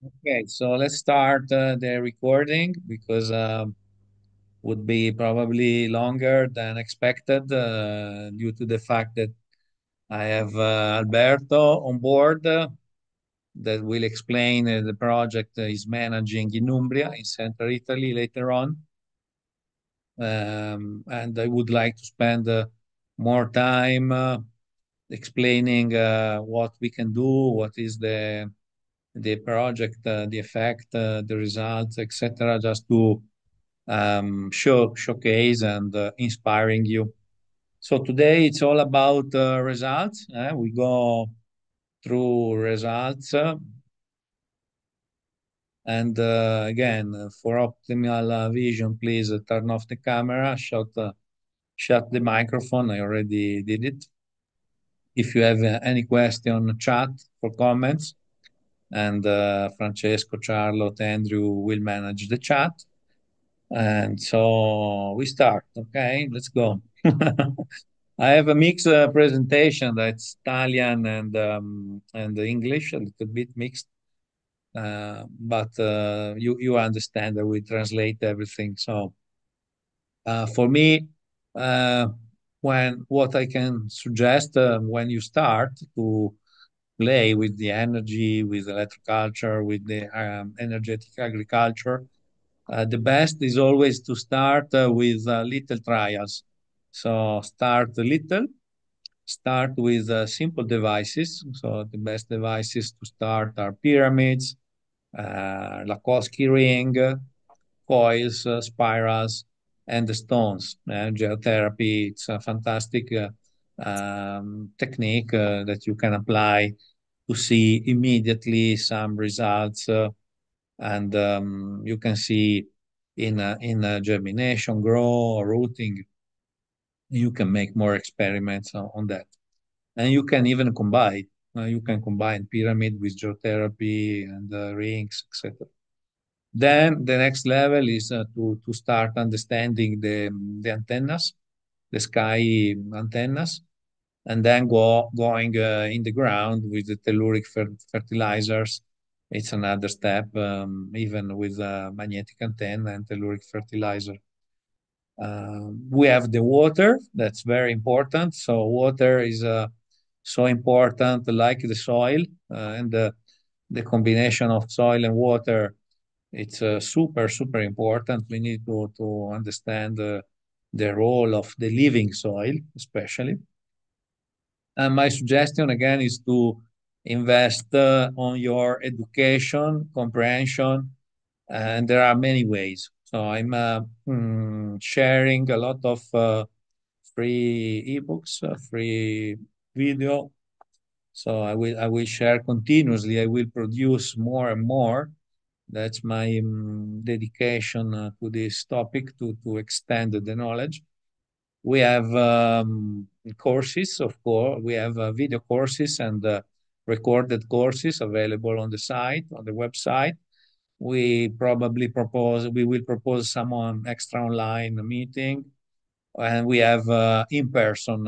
Okay, so let's start the recording because would be probably longer than expected due to the fact that I have Alberto on board that will explain the project he's managing in Umbria, in central Italy later on. And I would like to spend more time explaining what we can do, what is the project, the effect, the results, etc., just to showcase and inspiring you. So today it's all about results. We go through results, and again, for optimal vision, please turn off the camera, shut the microphone. I already did it. If you have any question, chat for comments, and Francesco, Charlotte, Andrew will manage the chat. And so we start. Okay, let's go. I have a mixed presentation that's Italian and English, a little bit mixed, but you understand that we translate everything. So for me, uh, when what I can suggest when you start to play with the energy, with electroculture, with the energetic agriculture, the best is always to start with little trials. So start with simple devices. So the best devices to start are pyramids, Lakowski ring, coils, spirals, and the stones. Geotherapy, it's a fantastic technique that you can apply to see immediately some results, and you can see in germination, grow, rooting. You can make more experiments on that, and you can even combine. You can combine pyramid with geotherapy and rings, etc. Then the next level is to start understanding the antennas, the sky antennas, and then going in the ground with the telluric fertilizers. It's another step, even with magnetic antenna and telluric fertilizer. We have the water, that's very important. So water is so important, like the soil, and the combination of soil and water. It's super important. We need to understand the role of the living soil, especially. And my suggestion again is to invest on your education, comprehension, and there are many ways. So I'm sharing a lot of free ebooks, free video. So I will share continuously. I will produce more and more. That's my dedication to this topic to extend the knowledge. We have courses, of course. We have video courses and recorded courses available on the site, on the website. We will propose some extra online meeting, and we have in-person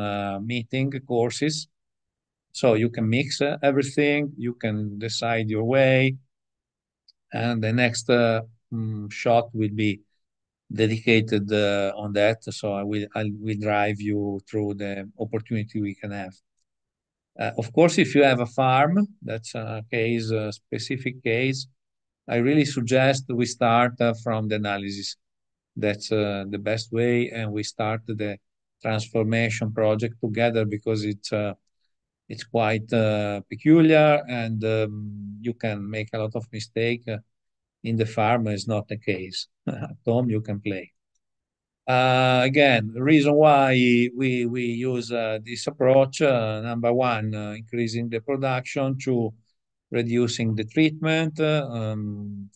meeting courses. So you can mix everything. You can decide your way, and the next shot will be dedicated on that. So I will drive you through the opportunity we can have. Of course, if you have a farm, that's a case, a specific case. I really suggest we start from the analysis. That's the best way, and we start the transformation project together because it's quite peculiar, and you can make a lot of mistake. In the farm is not the case. At home you can play. Again, the reason why we use this approach, number one, increasing the production, two, reducing the treatment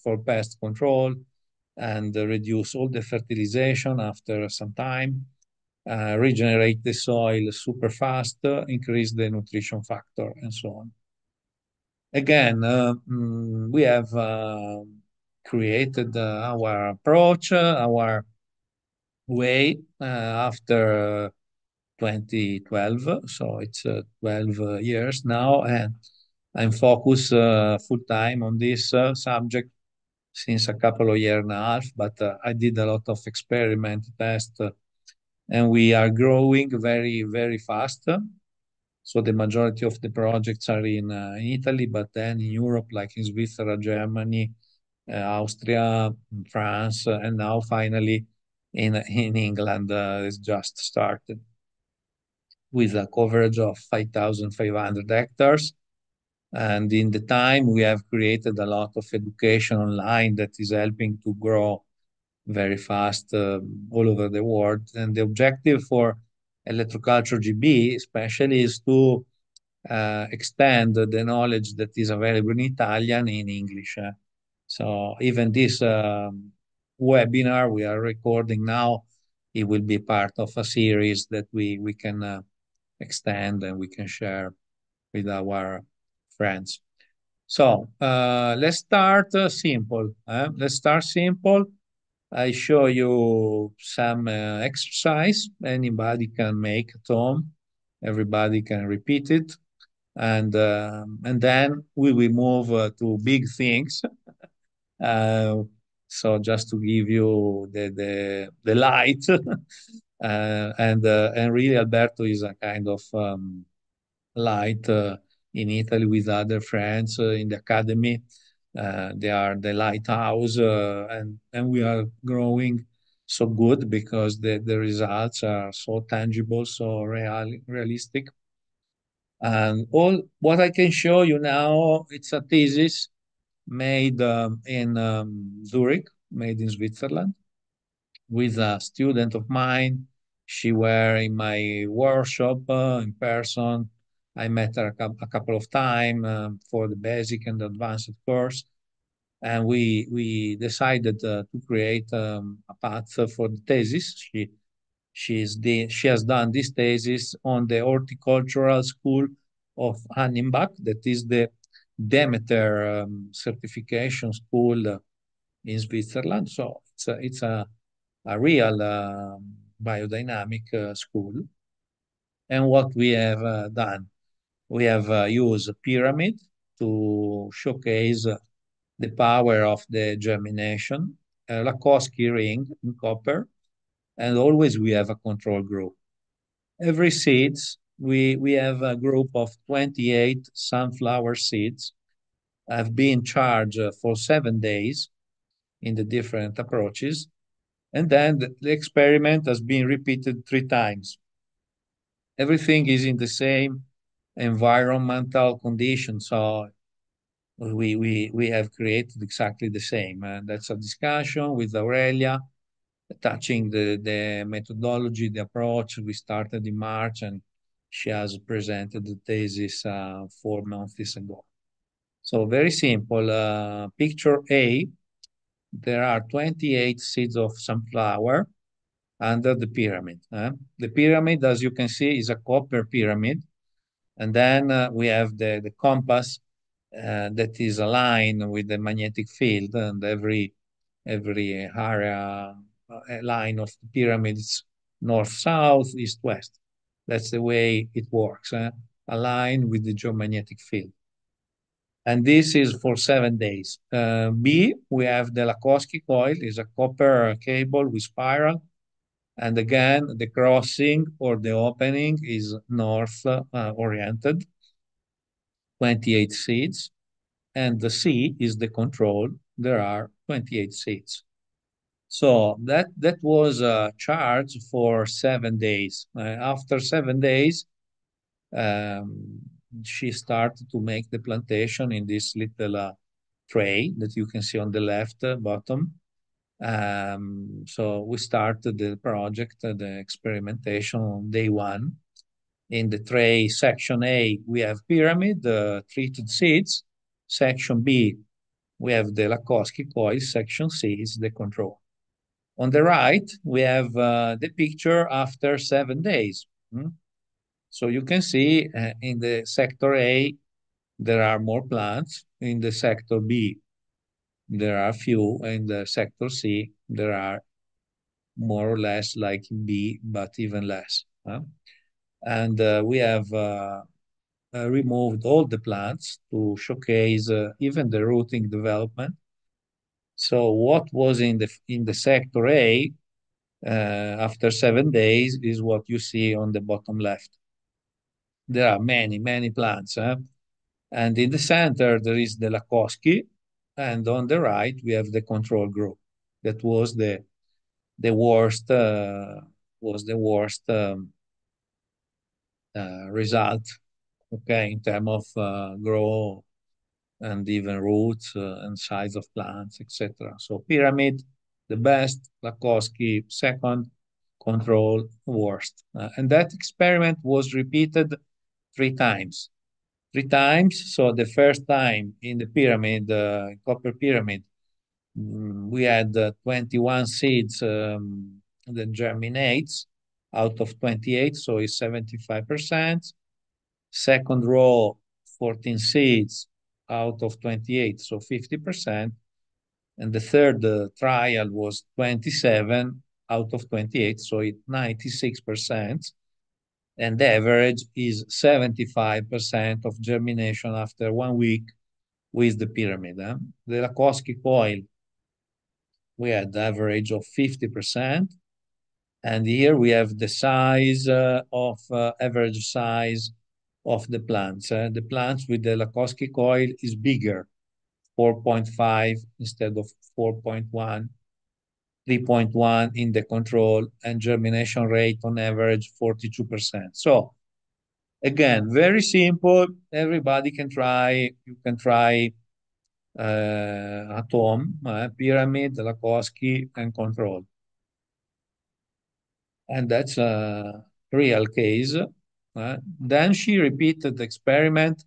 for pest control, and reduce all the fertilization after some time, regenerate the soil super fast, increase the nutrition factor, and so on. Again, we have created our approach, our way after 2012. So it's 12 years now. And I'm focused full time on this subject since a couple of years and a half, but I did a lot of experiment tests, and we are growing very, very fast. So the majority of the projects are in Italy, but then in Europe, like in Switzerland, Germany, Austria, France, and now finally in England, it's just started with a coverage of 5,500 hectares. And in the time, we have created a lot of education online that is helping to grow very fast all over the world. And the objective for ElectroCulture GB, especially, is to extend the knowledge that is available in Italian in English. So even this webinar we are recording now, it will be part of a series that we can extend and we can share with our friends. So let's start simple. Let's start simple. I show you some exercise. Anybody can make at home. Everybody can repeat it, and then we will move to big things. Uh, so just to give you the light, and really Alberto is a kind of light in Italy with other friends in the academy. They are the lighthouse, and we are growing so good because the results are so tangible, so realistic. And all what I can show you now, it's a thesis made in Zurich, made in Switzerland, with a student of mine. She were in my workshop in person. I met her a couple of times for the basic and advanced course, and we decided to create a path for the thesis. She has done this thesis on the horticultural school of Annenbach, that is the Demeter certification school in Switzerland. So it's a real biodynamic school. And what we have done, we have used a pyramid to showcase the power of the germination, a Lakowski ring in copper, and always we have a control group. Every seeds, we have a group of 28 sunflower seeds have been charged for 7 days in the different approaches. And then the experiment has been repeated 3 times. Everything is in the same environmental conditions. So we have created exactly the same. And that's a discussion with Aurelia touching the methodology, the approach. We started in March and she has presented the thesis 4 months ago. So very simple. Picture A, there are 28 seeds of sunflower under the pyramid. The pyramid, as you can see, is a copper pyramid. And then we have the compass that is aligned with the magnetic field, and every area line of the pyramid is north, south, east, west. That's the way it works, aligned with the geomagnetic field. And this is for 7 days. B, we have the Lakowski coil, is a copper cable with spiral. And again, the crossing or the opening is north oriented, 28 seeds. And the C is the control. There are 28 seeds. So that was a charge for 7 days. After 7 days, um, she started to make the plantation in this little tray that you can see on the left bottom. So we started the project, the experimentation on day one. In the tray section A, we have pyramid, treated seeds. Section B, we have the Lakowski coil. Section C is the control. On the right, we have the picture after 7 days. So you can see in the sector A, there are more plants. In the sector B, there are few. In the sector C, there are more or less like B, but even less. And we have removed all the plants to showcase even the routing development. So what was in the sector A after 7 days is what you see on the bottom left. There are many plants, and in the center there is the Lakosky, and on the right we have the control group. That the worst result, okay, in terms of growth and even roots and size of plants, etc. So pyramid, the best, Lakosky, second, control, worst. And that experiment was repeated 3 times. 3 times. So the first time in the pyramid, copper pyramid, we had 21 seeds that germinates out of 28, so it's 75%. Second row, 14 seeds out of 28, so 50%. And the third trial was 27 out of 28, so it's 96%. And the average is 75% of germination after 1 week with the pyramid. The Lakosky coil, we had the average of 50%. And here we have the size of average size of the plants. The plants with the Lakosky coil is bigger, 4.5 instead of 4.1, 3.1 in the control, and germination rate on average 42%. So again, very simple. Everybody can try. You can try at home, pyramid, Lakosky, and control. And that's a real case. Then she repeated the experiment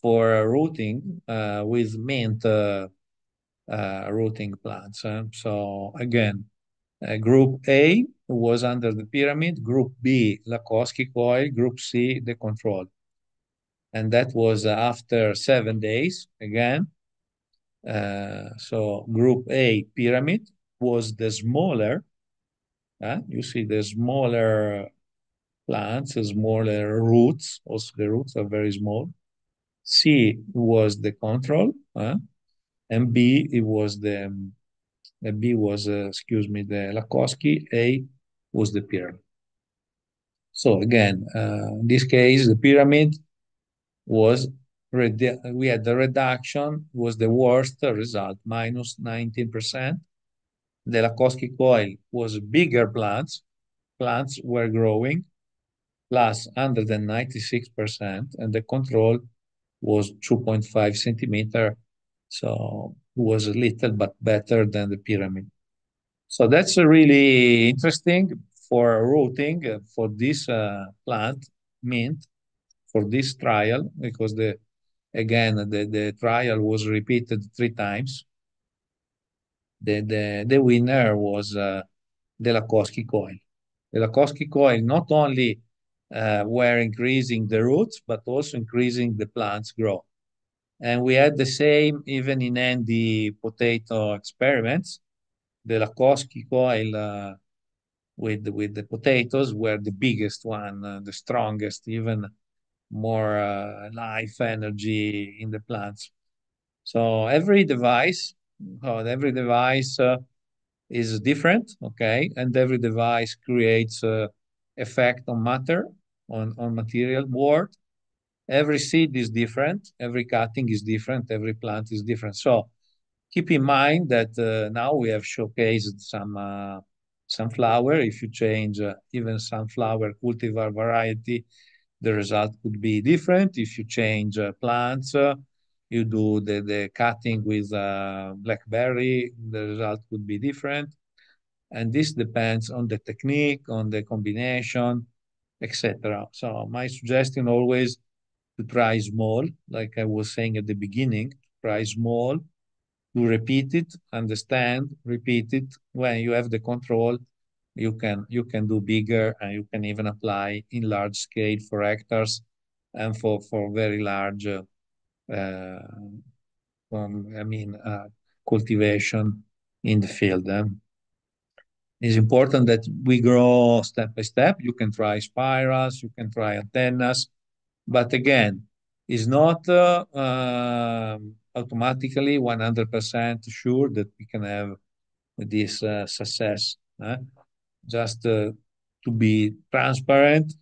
for routing with mint routing plants. So again, Group A was under the pyramid, Group B, Lakosky coil, Group C, the control. And that was after 7 days again. So Group A pyramid was the smaller. You see the smaller plants, smaller roots. Also, the roots are very small. C was the control, and B it was B was excuse me, the Lakosky. A was the pyramid. So again, in this case, the pyramid was we had the reduction was the worst result, minus 19%. The Lakosky coil was bigger plants. Plants were growing, plus 196%, and the control was 2.5 centimeter. So it was a little but better than the pyramid. So that's really interesting for routing for this plant mint for this trial because the trial was repeated 3 times. The winner was the Lakosky coil. The Lakosky coil not only were increasing the roots but also increasing the plant's growth. And we had the same even in Andy potato experiments. The Lakosky coil with the potatoes were the biggest one, the strongest, even more life energy in the plants. So every device is different, okay, and every device creates effect on matter, on material world. Every seed is different, every cutting is different, every plant is different. So keep in mind that now we have showcased some sunflower. If you change even sunflower cultivar variety, the result could be different. If you change plants, you do the cutting with blackberry, the result could be different. And this depends on the technique, on the combination, etc. So my suggestion always to try small, like I was saying at the beginning, try small, to repeat it, understand, repeat it. When you have the control, you can do bigger, and you can even apply in large scale for hectares and for very large I mean cultivation in the field. It's important that we grow step by step. You can try spirals, you can try antennas, but again, is not automatically 100% sure that we can have this success. Just to be transparent,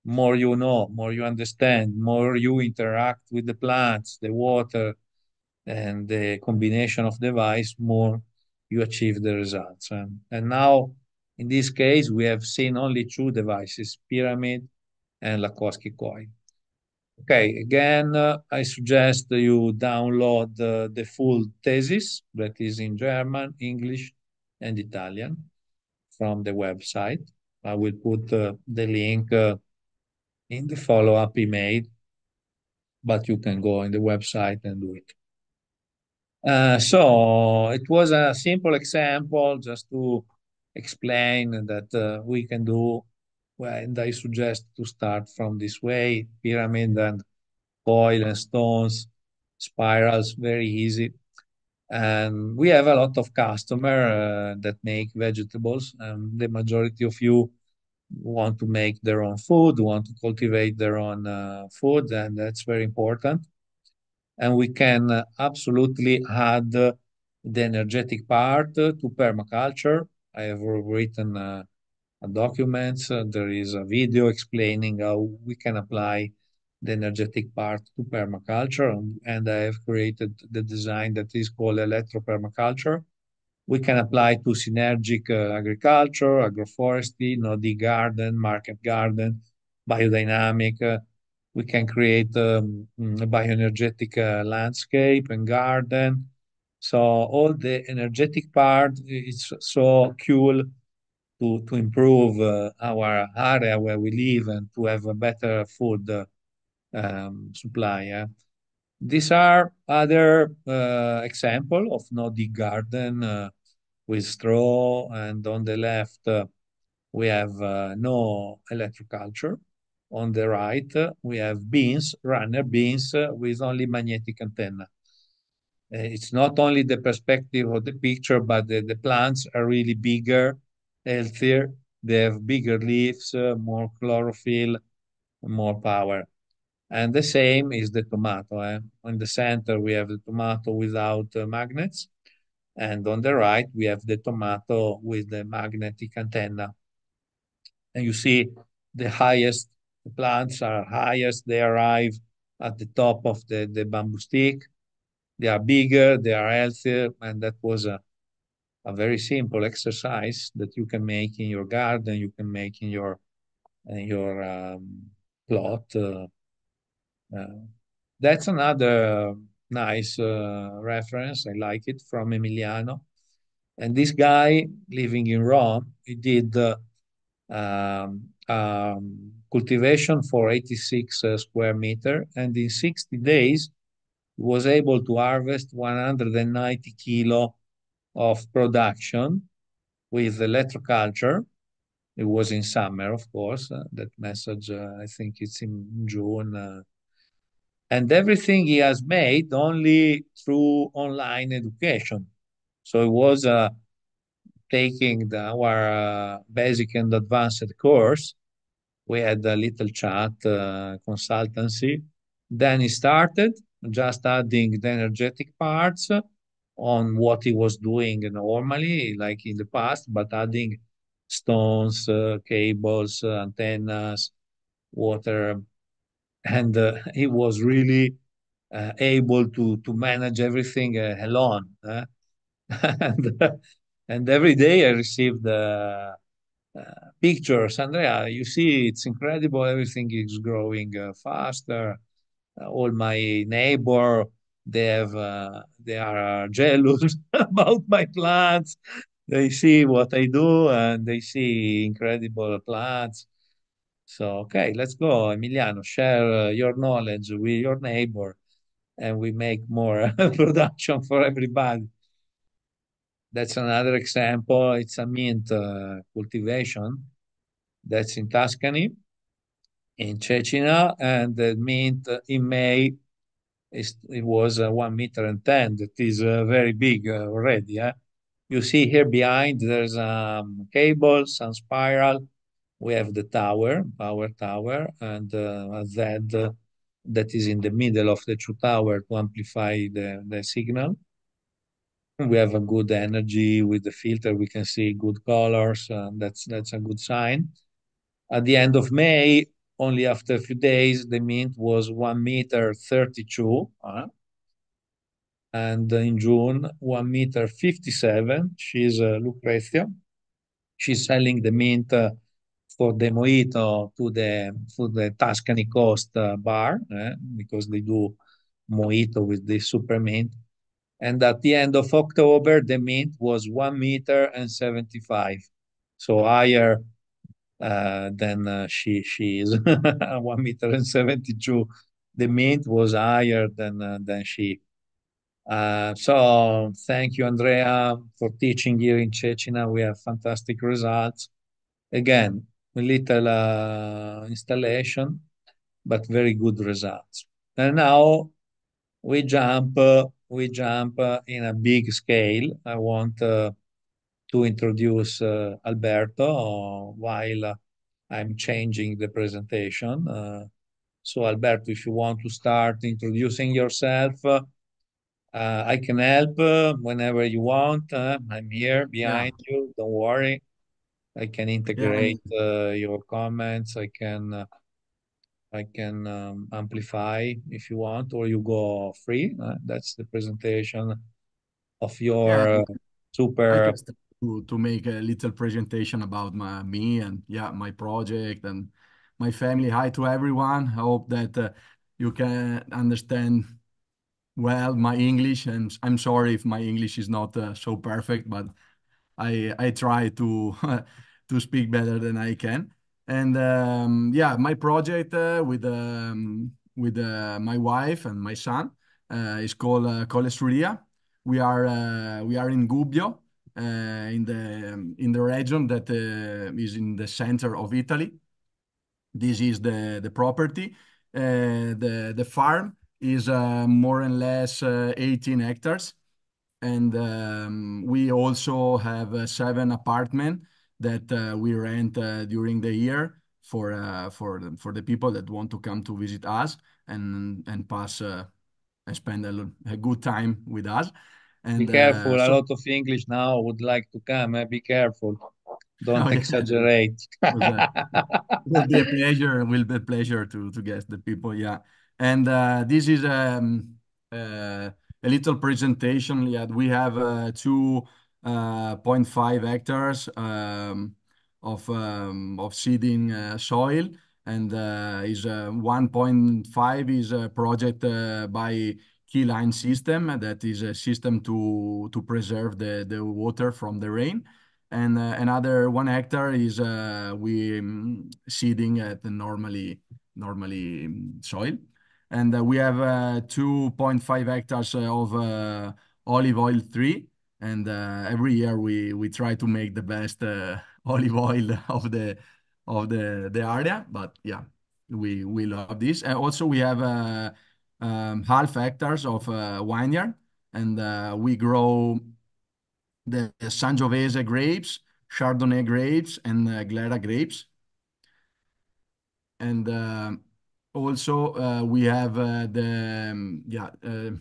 more you know, more you understand, more you interact with the plants, the water, and the combination of device, more you achieve the results. And now, in this case, we have seen only two devices, Pyramid and Lakowski coil. Okay, again, I suggest you download the full thesis that is in German, English, and Italian from the website. I will put the link in the follow-up email, but you can go on the website and do it. So it was a simple example just to explain that we can do, well, and I suggest to start from this way, pyramid and coil and stones, spirals, very easy. And we have a lot of customer that make vegetables. The majority of you want to make their own food, want to cultivate their own food, and that's very important. And we can absolutely add the energetic part to permaculture. I have written a document. There is a video explaining how we can apply the energetic part to permaculture, and I have created the design that is called electropermaculture. We can apply to synergic agriculture, agroforestry, no-dig garden, market garden, biodynamic. We can create a bioenergetic landscape and garden. So all the energetic part is so cool to improve our area where we live and to have a better food supply. These are other example of no-dig garden with straw, and on the left we have no electroculture. On the right we have beans, runner beans with only magnetic antenna. It's not only the perspective of the picture, but the plants are really bigger, healthier. They have bigger leaves, more chlorophyll, more power. And the same is the tomato. On the center, we have the tomato without magnets. And on the right, we have the tomato with the magnetic antenna. And you see the highest, the plants are highest, they arrive at the top of the bamboo stick. They are bigger, they are healthier, and that was a very simple exercise that you can make in your garden, you can make in your plot. Uh, that's another nice reference. I like it from Emiliano. And this guy living in Rome, he did cultivation for 86 square meter, and in 60 days he was able to harvest 190 kilo of production with electroculture. It was in summer, of course. That message, I think it's in June. And everything he has made only through online education. So it was taking our basic and advanced course. We had a little chat consultancy. Then he started just adding the energetic parts on what he was doing normally, like in the past, but adding stones, cables, antennas, water, and he was really able to manage everything alone. And, and every day I received pictures. Andrea, you see, it's incredible. Everything is growing faster. All my neighbor, they are jealous about my plants. They see what I do and they see incredible plants. So, okay, let's go, Emiliano. Share your knowledge with your neighbor, and we make more production for everybody. That's another example. It's a mint cultivation that's in Tuscany, in Cecina, and the mint in May it was 1 meter and 10. That is very big already. You see here behind there's cable, some spiral. We have the tower, power tower, and a Z that is in the middle of the two tower to amplify the signal. We have a good energy with the filter. We can see good colors. That's a good sign. At the end of May, only after a few days, the mint was 1 meter 32. And in June, 1 meter 57. She's Lucrezia. She's selling the mint for the mojito to the Tuscany Coast bar because they do mojito with this super mint. And at the end of October, the mint was 1 meter and 75, so higher than she is 1 meter and 72. The mint was higher than she. So thank you, Andrea, for teaching here in Cecina. We have fantastic results. Again, a little installation, but very good results. And now we jump in a big scale. I want to introduce Alberto while I'm changing the presentation. So Alberto, if you want to start introducing yourself, I can help whenever you want. I'm here Yeah, behind you. Don't worry. I can yeah, integrate your comments. I can amplify if you want, or you go free. That's the presentation of yeah. your I super. can start to make a little presentation about me and yeah, my project and my family. Hi to everyone. I hope that you can understand well my English, and I'm sorry if my English is not so perfect, but I try to to speak better than I can. And yeah, my project with my wife and my son is called Colle Surya. We are in Gubbio, in the region that is in the center of Italy. This is the property. The farm is more or less 18 hectares, and we also have 7 apartments that we rent during the year for the people that want to come to visit us and pass and spend a good time with us. Be And careful. A so, lot of English now would like to come. Be careful. oh Don't yeah, exaggerate. okay. Will be a pleasure. Will be a pleasure to guest the people. Yeah, and this is a little presentation. Yeah, we have 2.5 hectares of seeding soil, and is 1.5 is a project by key line system. That is a system to preserve the water from the rain, and another 1 hectare is we seeding at the normally soil, and we have 2.5 hectares of olive oil tree, and every year we try to make the best olive oil of the area. But yeah, we love this. And also we have half hectares of vineyard, and we grow the Sangiovese grapes, Chardonnay grapes, and Glera grapes. And also we have the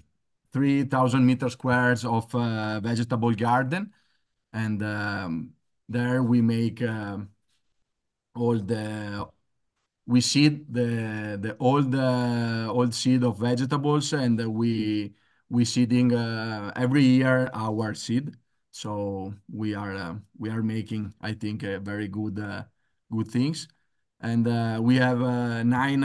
3,000 meter squares of vegetable garden, and there we make all the we seed the old seed of vegetables, and we seeding every year our seed. So we are making, I think, very good things. And we have nine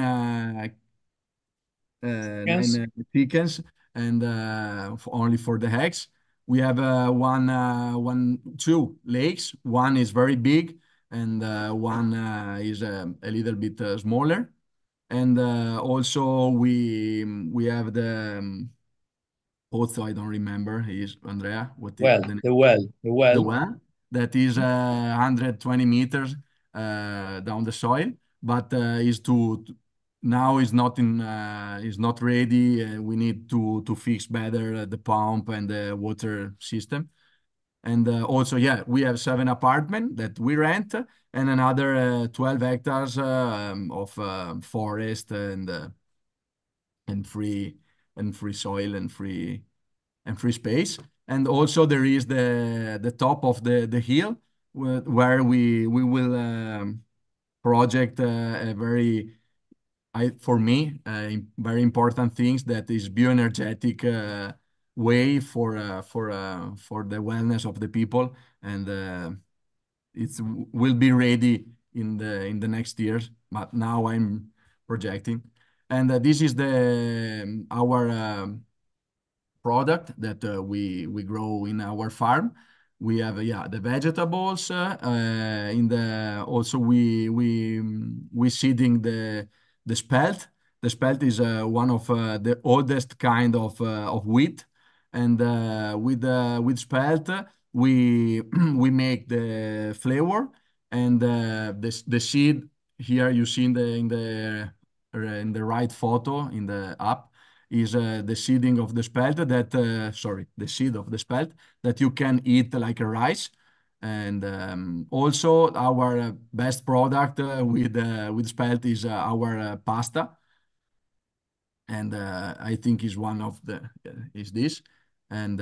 Yes. chickens, and only for the eggs. We have two lakes. One is very big, and one is a little bit smaller. And also we have the also I don't remember. Is Andrea? What is Well, the name? the well, the The well. well that is 120 meters down the soil, but is now is not ready. We need to fix better the pump and the water system. And also, yeah, we have 7 apartments that we rent, and another 12 hectares of forest, and free soil and free space. And also there is the top of the hill where we will project a very for me very important things that is bioenergetic way for the wellness of the people, and it will be ready in the next years. But now I'm projecting, and this is the our product that we grow in our farm. We have yeah the vegetables in the also we seeding the spelt. The spelt is one of the oldest kind of wheat, and with spelt we we make the flour, and the seed here you see in the right photo in the app is the seeding of the spelt that sorry the seed of the spelt that you can eat like a rice. And also our best product with spelt is our pasta, and I think is one of the is this. And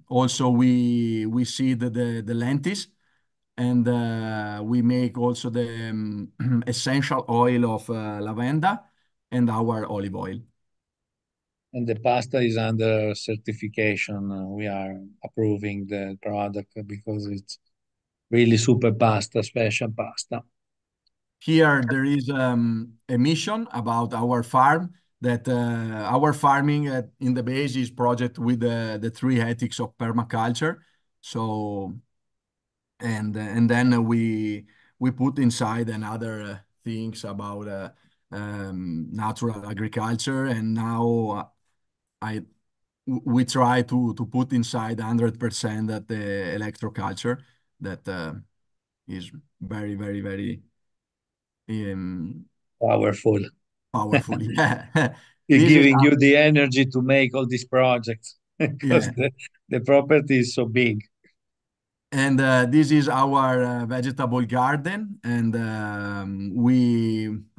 also we seed the lentils, and we make also the essential oil of lavender and our olive oil. And the pasta is under certification. We are approving the product because it's really super pasta, special pasta. Here there is a mission about our farm that our farming in the base is project with the three ethics of permaculture. So and then we put inside another things about natural agriculture, and now I we try to put inside 100% that the electroculture that is very very very um, Powerful. powerful. Yeah, It's this is giving you the energy to make all these projects because yeah, the property is so big. and this is our vegetable garden, and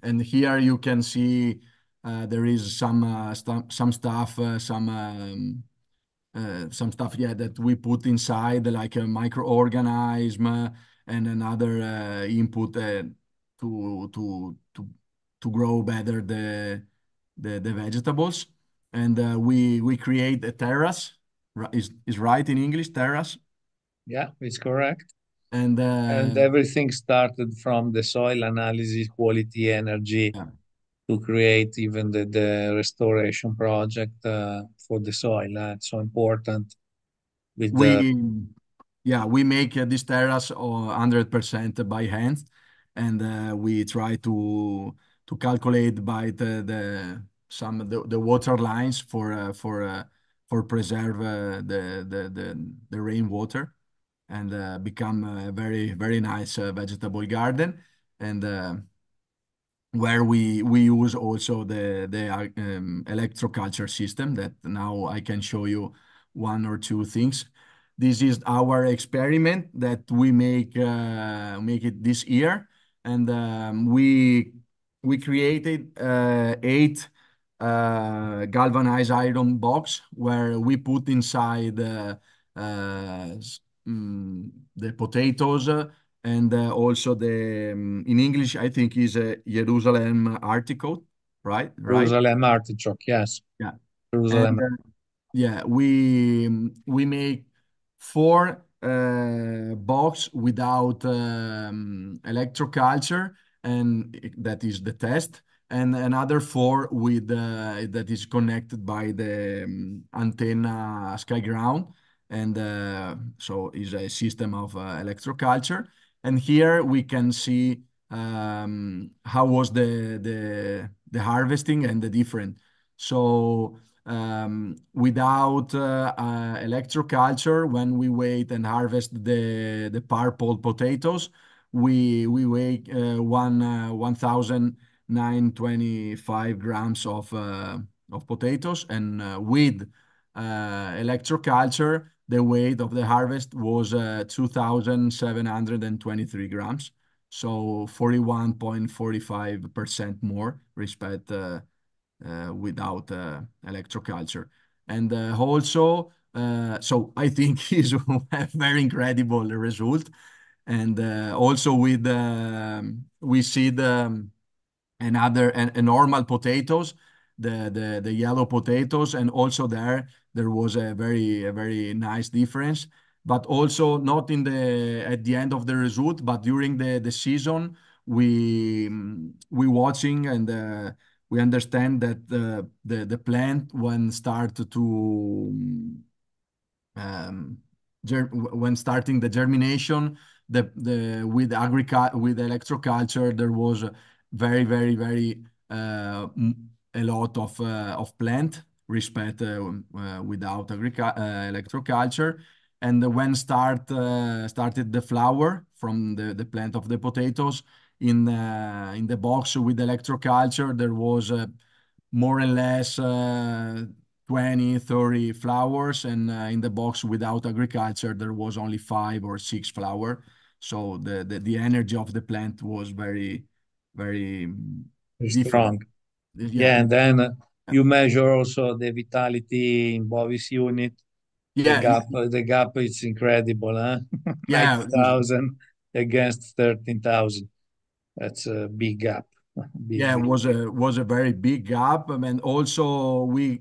and here you can see there is some stuff some stuff yeah that we put inside like a microorganism and another input to to grow better the vegetables. And we create a terrace, is right in English, terrace. Yeah, it's correct. And And everything started from the soil analysis, quality energy yeah, to create even the restoration project for the soil. It's so important with the we yeah we make this terrace 100% by hand, and we try to calculate by the water lines for preserve the rainwater, and become a very very nice vegetable garden. And where we use also the electroculture system that now I can show you one or two things. This is our experiment that we make it this year, and we created eight galvanized iron box where we put inside the potatoes, and also the in English I think is a Jerusalem article, right? Right? Jerusalem artichoke. Yes, Yeah. And Jerusalem. yeah, we make four box without electroculture, and that is the test, and another four with that is connected by the antenna sky ground, and so is a system of electroculture. And here we can see how was the harvesting and the different. So without electroculture, when we wait and harvest the purple potatoes, we weigh 1,925 grams of potatoes, and with electroculture, the weight of the harvest was 2,723 grams, so 41.45% more respect without electroculture. And also, so I think he's a very incredible result. And also with we see the another and normal potatoes, the yellow potatoes, and also there was a very nice difference. But also not in the at the end of the result, but during the season, we watching and we understand that the plant when start to um, when starting the germination, the with electroculture, there was a very a lot of plant respect without electroculture. And when started the flower from the plant of the potatoes in the box with electroculture, there was more or less 20, 30 flowers, and in the box without agriculture, there was only 5 or 6 flower. So the energy of the plant was very different. Strong. Yeah, Yeah, and then you measure also the vitality in bovis unit. yeah, The gap is incredible, huh? yeah. 90,000 against 13,000. That's a big gap. Big, Yeah, it big. was a very big gap. And also we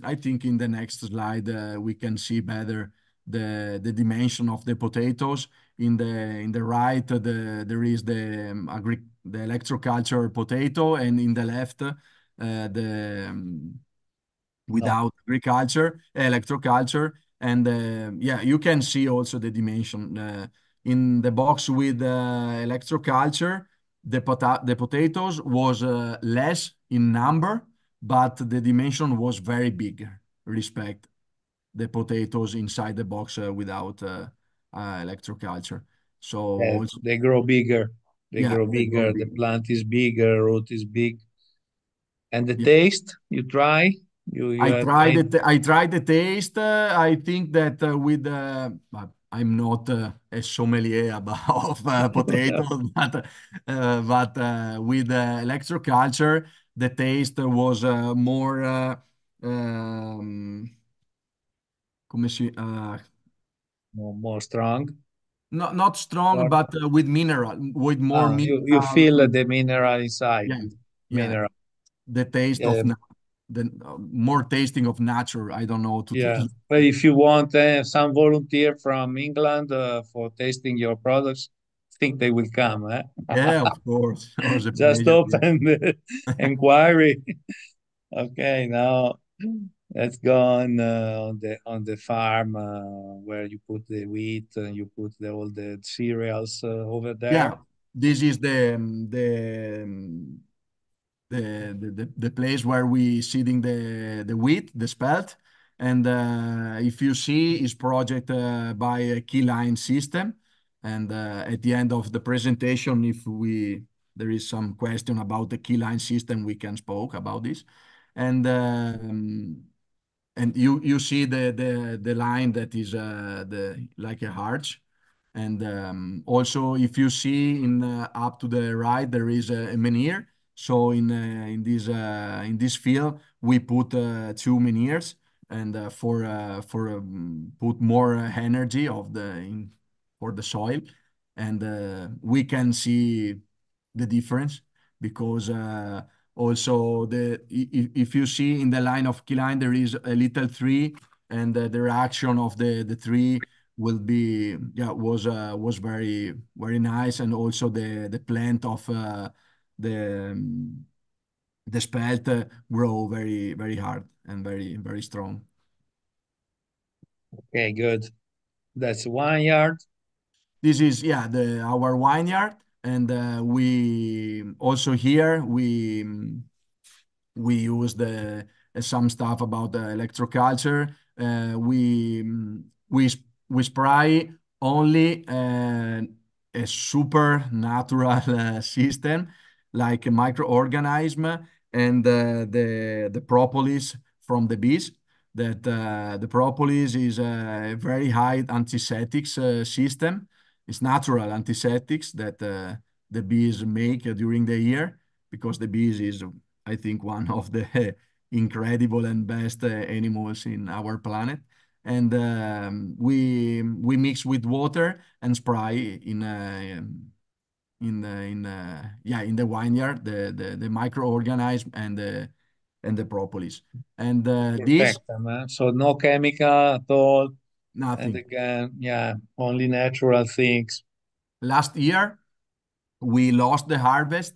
I think in the next slide we can see better the dimension of the potatoes. In the right, there is the electroculture potato, and in the left the No, without electroculture. And yeah, you can see also the dimension in the box with electroculture. The potatoes was less in number, but the dimension was very big respect the potatoes inside the box without electroculture. So yeah, also, they grow bigger. They yeah, grow they grow bigger. The big. plant is bigger, root is big. And the Yeah. taste, you try? You have made I tried the taste. I think that I'm not a sommelier about of potatoes, but with electroculture, the taste was more come si, more strong. not strong, Or but with mineral, with more you feel mineral. the mineral inside. Yeah, yeah. Mineral. The taste Yeah, of the more tasting of nature. I don't know to. yeah. But if you want some volunteer from England for tasting your products, think they will come. Eh? Yeah, of course. It was a Just pleasure. Yeah. open the inquiry. Okay, now let's go on the farm where you put the wheat and you put all the cereals over Yeah, there. this is the place where we seeding the wheat, the spelt, and if you see, is project by a key line system. And at the end of the presentation, if we there is some question about the key line system, we can spoke about this. And you see the line that is the like a arch. And also if you see in up to the right there is a menhir. So in this field we put 2 menhirs, and for put more energy of for the soil. And we can see the difference because also if you see in the line of key line there is a little tree, and the reaction of the tree will be, yeah, was very nice. And also the plant of the um, the spelt grow very hard and very strong. Okay, good. That's 1 yard. This is, yeah, the our vineyard. And we also here we use the some stuff about the electroculture. We spray only a super natural system like a microorganism, and the propolis from the bees. That the propolis is a very high antiseptics system. It's natural antiseptics that the bees make during the year, because the bees is I think, one of the incredible and best animals in our planet. And we mix with water and spray in the vineyard the microorganism and the propolis. And this Protect them, so no chemical at all. And nothing. again, yeah, only natural things. Last year we lost the harvest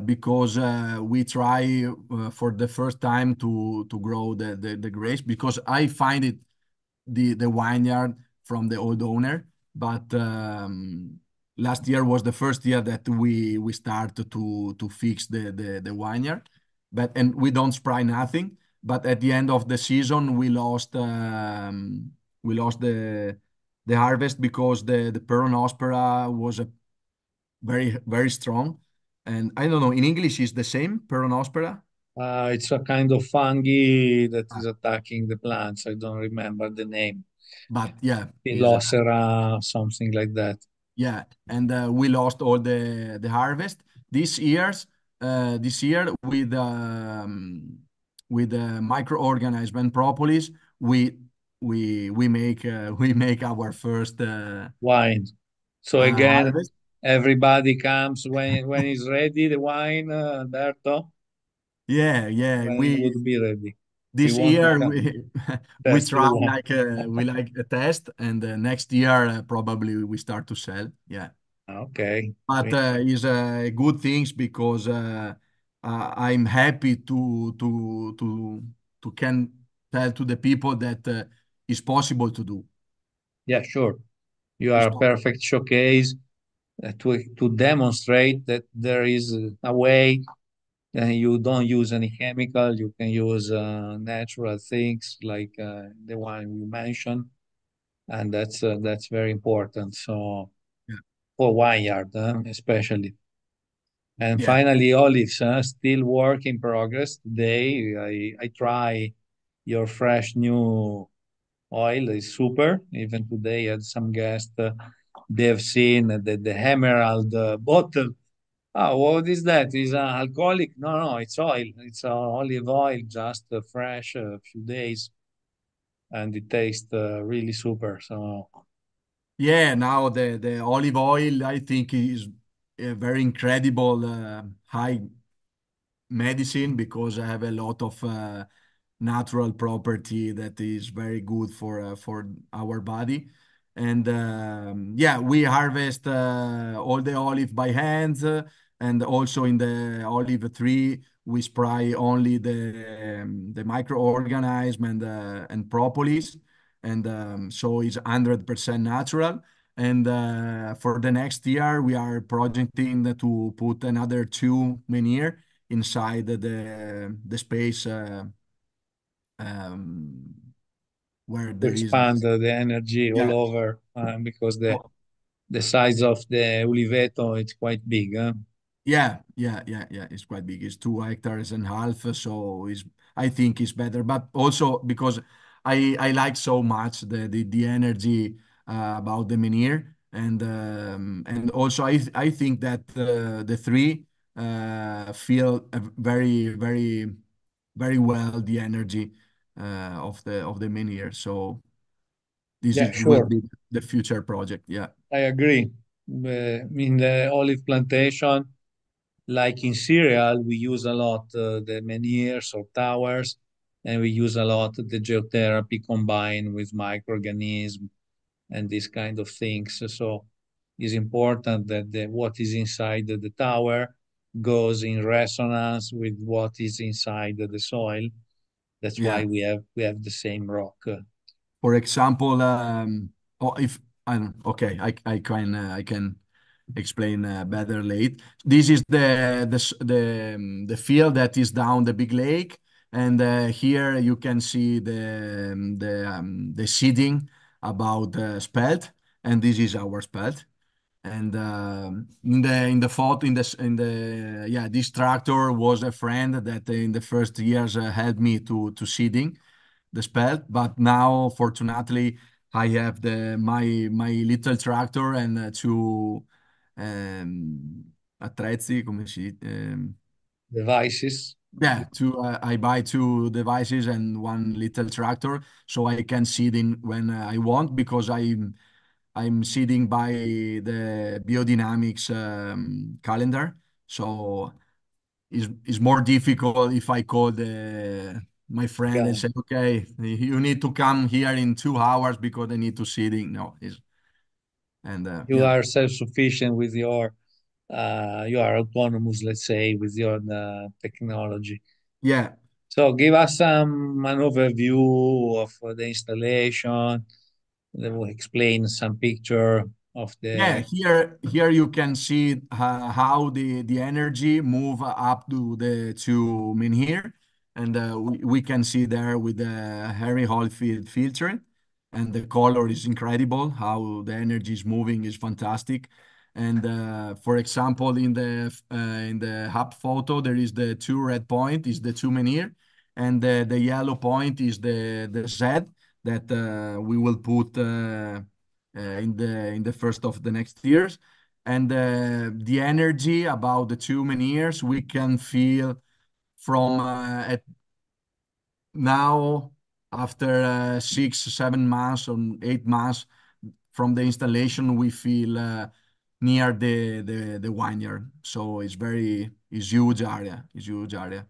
because we try for the first time to grow the grapes, because I find it the vineyard from the old owner. But last year was the first year that we started to fix the vineyard, but and we don't spray nothing. But at the end of the season, we lost the harvest because the peronospora was a very strong. And I don't know, in English is the same peronospora. It's a kind of fungi that Ah, is attacking the plants. I don't remember the name. but yeah, is Pilosera, something like that. yeah, and we lost all the harvest this year with the microorganism and propolis. We make we make our first Wine. So again, harvest. everybody comes when it's ready, the wine, Alberto, Yeah, yeah. when it would be ready. We This want to year come we test the try wine. like a test, and next year probably we start to sell. Yeah. Okay. But is a good things because I'm happy to can tell to the people that it's possible to do. Yeah, sure. You It's are a possible. perfect showcase to demonstrate that there is a way. You don't use any chemical. You can use natural things like the one you mentioned, and that's very important. So Yeah, for vineyard, especially. And yeah, finally, olives, still work in progress. Today, I try your fresh new oil is super. Even today, I had some guests. They've seen the emerald bottle. Oh, what is that? Is alcoholic? No, no, it's oil. It's olive oil, just fresh, a few days, and it tastes really super. So yeah. Now the olive oil I think is a very incredible high medicine because I have a lot of natural property that is very good for our body. And yeah, we harvest all the olive by hands, and also in the olive tree we spray only the microorganism and propolis, and so it's 100% natural. And for the next year, we are projecting to put another two menhir inside the space um, where to there is expand the energy all yeah. over, because Oh, the size of the uliveto it's quite big. Huh? yeah. It's quite big. It's 2 hectares and half, so it's I think it's better. But also because I like so much the energy about the menhir, and also I think that the three feel very well the energy of the menhir. So this Yeah, is will sure. be the future project. Yeah, I agree. In the olive plantation, like in cereal, we use a lot the menhirs or towers, and we use a lot the geotherapy combined with microorganisms and these kind of things. So it's important that what is inside the tower goes in resonance with what is inside the soil. That's why yeah. we have the same rock. For example, or if I don't, okay, I can explain better late. This is the field that is down the big lake, and here you can see the seeding about spelt, and this is our spelt. And in the photo in the yeah, this tractor was a friend that in the first years helped me to seeding the spell. But now, fortunately, I have the my little tractor and two attrezzi, come si devices. Yeah, two. I buy two devices and one little tractor, so I can seed in when I want because I'm seeding by the biodynamics calendar. So it's more difficult if I call my friend and Yeah, say, okay, you need to come here in 2 hours because I need to seeding. No, it's, and you yeah, are self-sufficient with your, you are autonomous, let's say, with your technology. yeah. So give us an overview of the installation. They will explain some picture of Yeah, the here you can see how the energy move up to the two menhir, and we can see there with the Harry Holyfield filter, and the color is incredible. How the energy is moving is fantastic. And for example, in the hub photo, there is the two red point is the two menhir, and the yellow point is the Z that we will put. In the first of the next years. And the energy about the two many years we can feel from at now after 6 7 months or 8 months from the installation we feel near the vineyard. So it's huge area. It's huge area.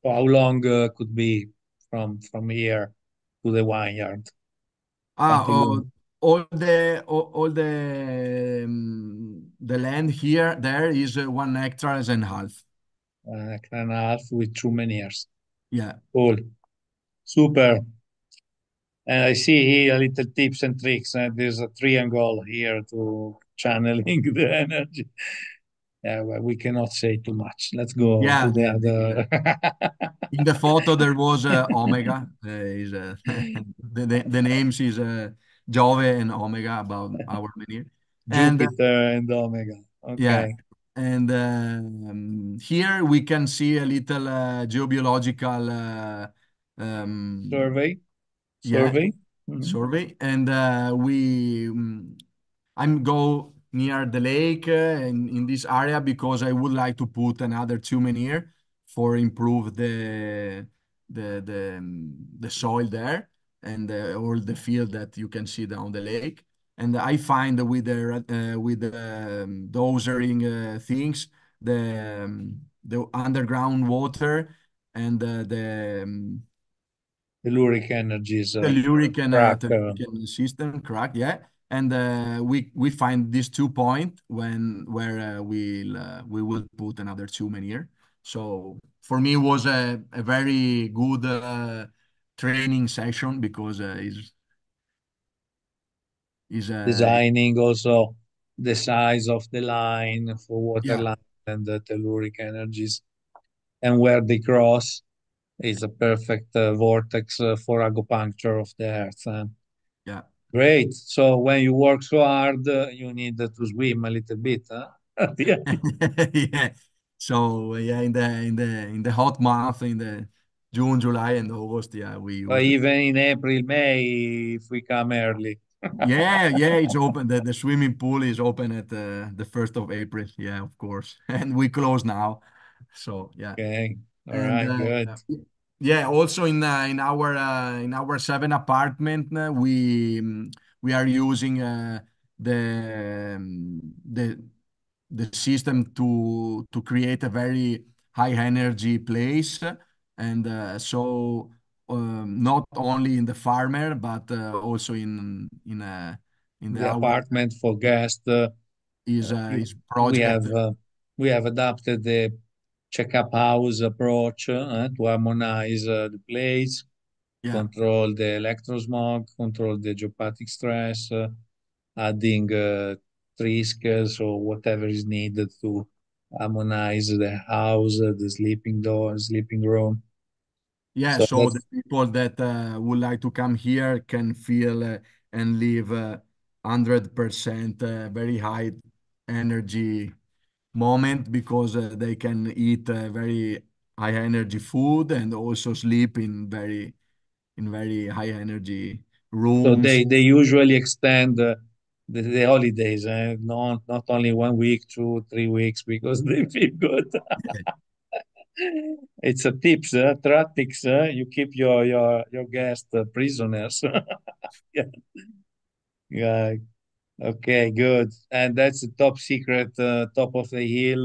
how long could be from here to the vineyard? Ah, Quanto lungo? the land here there is 1 hectare and half. Hectare and a half with 2 years. Yeah. Cool, super. And I see here little tips and tricks. There's a triangle here to channeling the energy. Yeah, well, we cannot say too much. Let's go Yeah, to the yeah. other. In the photo there was Omega. Is the names is Jove and Omega about our menu. And Jupiter and Omega. yeah, Okay. and here we can see a little geobiological um, Survey. yeah, Survey. Mhm. survey, and I'm go near the lake and in this area because I would like to put another tumen here for improve the soil there and all the field that you can see down the lake. And I find with the dosering things the underground water and Telluric energies telluric and crack. telluric system, correct? Yeah, and we find these 2 point when where we will put another two men here. So for me, it was a very good training session because is Designing also the size of the line for water yeah, line and the telluric energies and where they cross is a perfect vortex for acupuncture of the earth. yeah. Great. So when you work so hard, you need to swim a little bit, huh? Yeah. Yeah. So yeah, in the hot month in the June, July, and August, yeah, we Or use the. even in April, May, if we come early. Yeah, yeah, it's open. The swimming pool is open at the 1st of April. Yeah, of course. And we close now. So yeah. Okay. All And right. Good. yeah, also in our seven apartment, we are using the system to create a very high energy place. And so not only in the farmer, but also in The our apartment for guests. is We project. have adapted the checkup house approach to harmonize the place, Yeah. control the electrosmog, control the geopathic stress, adding triskers or whatever is needed to harmonize the house, the sleeping door, sleeping room. Yeah, So so the that's people that would like to come here can feel and live 100% very high energy moment because they can eat very high energy food and also sleep in very high energy so rooms. they usually extend the holidays, not only 1 week, 2, 3 weeks, because they feel good. It's a tips, tactics. You keep your guest prisoners. Yeah, yeah. Okay, good. And that's the top secret, top of the hill.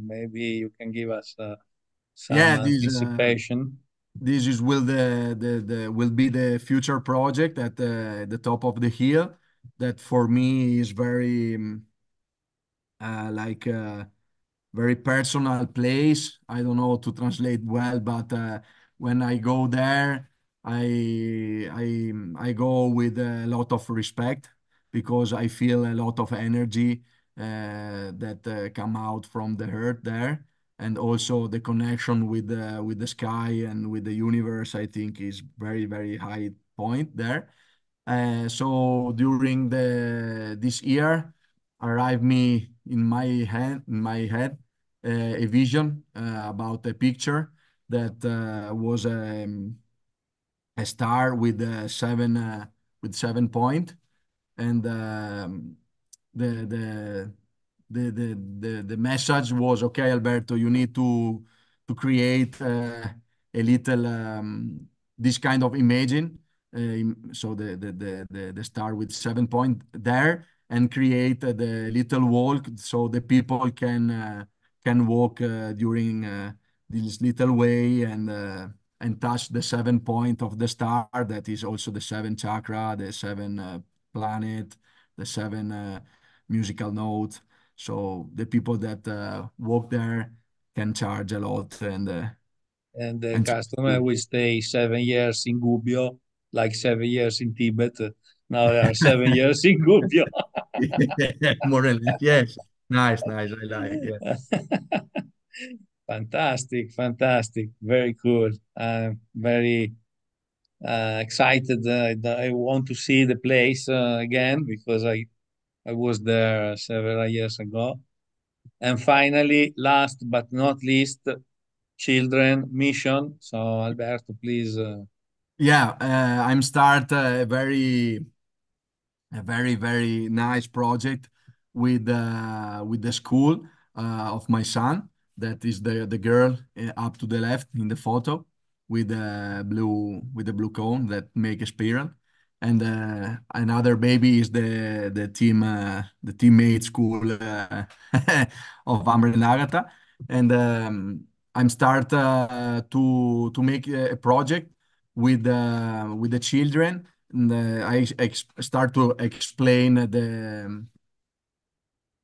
Maybe you can give us some Yeah, anticipation. this is will the will be the future project at the top of the hill. That for me is very like very personal place. I don't know to translate well, but when I go there, I go with a lot of respect because I feel a lot of energy that come out from the earth there, and also the connection with the sky and with the universe. I think is very high point there. So during the this year, arrived me in my head a vision about a picture that was a star with 7 point, and the the the message was, okay, Alberto, you need to create a little this kind of imaging. So the star with 7 point there, and create the little walk so the people can walk during this little way, and touch the 7 point of the star, that is also the seven chakra, the seven planet, the seven musical notes. So the people that walk there can charge a lot, And the and customer will stay 7 years in Gubbio, like 7 years in Tibet. Now they are 7 years in Gubbio. yeah, more or less. Yes, nice, nice. I like. Yeah, Fantastic, fantastic, very cool. I'm very excited. I want to see the place again because I was there several years ago. And finally, last but not least, children mission. So Alberto, please. yeah. I'm start a very nice project with the school of my son. That is the girl up to the left in the photo with the blue cone that make a spiral, and another baby is the teammate school of Amber and Agatha, and I'm start to make a project with the children, and start to explain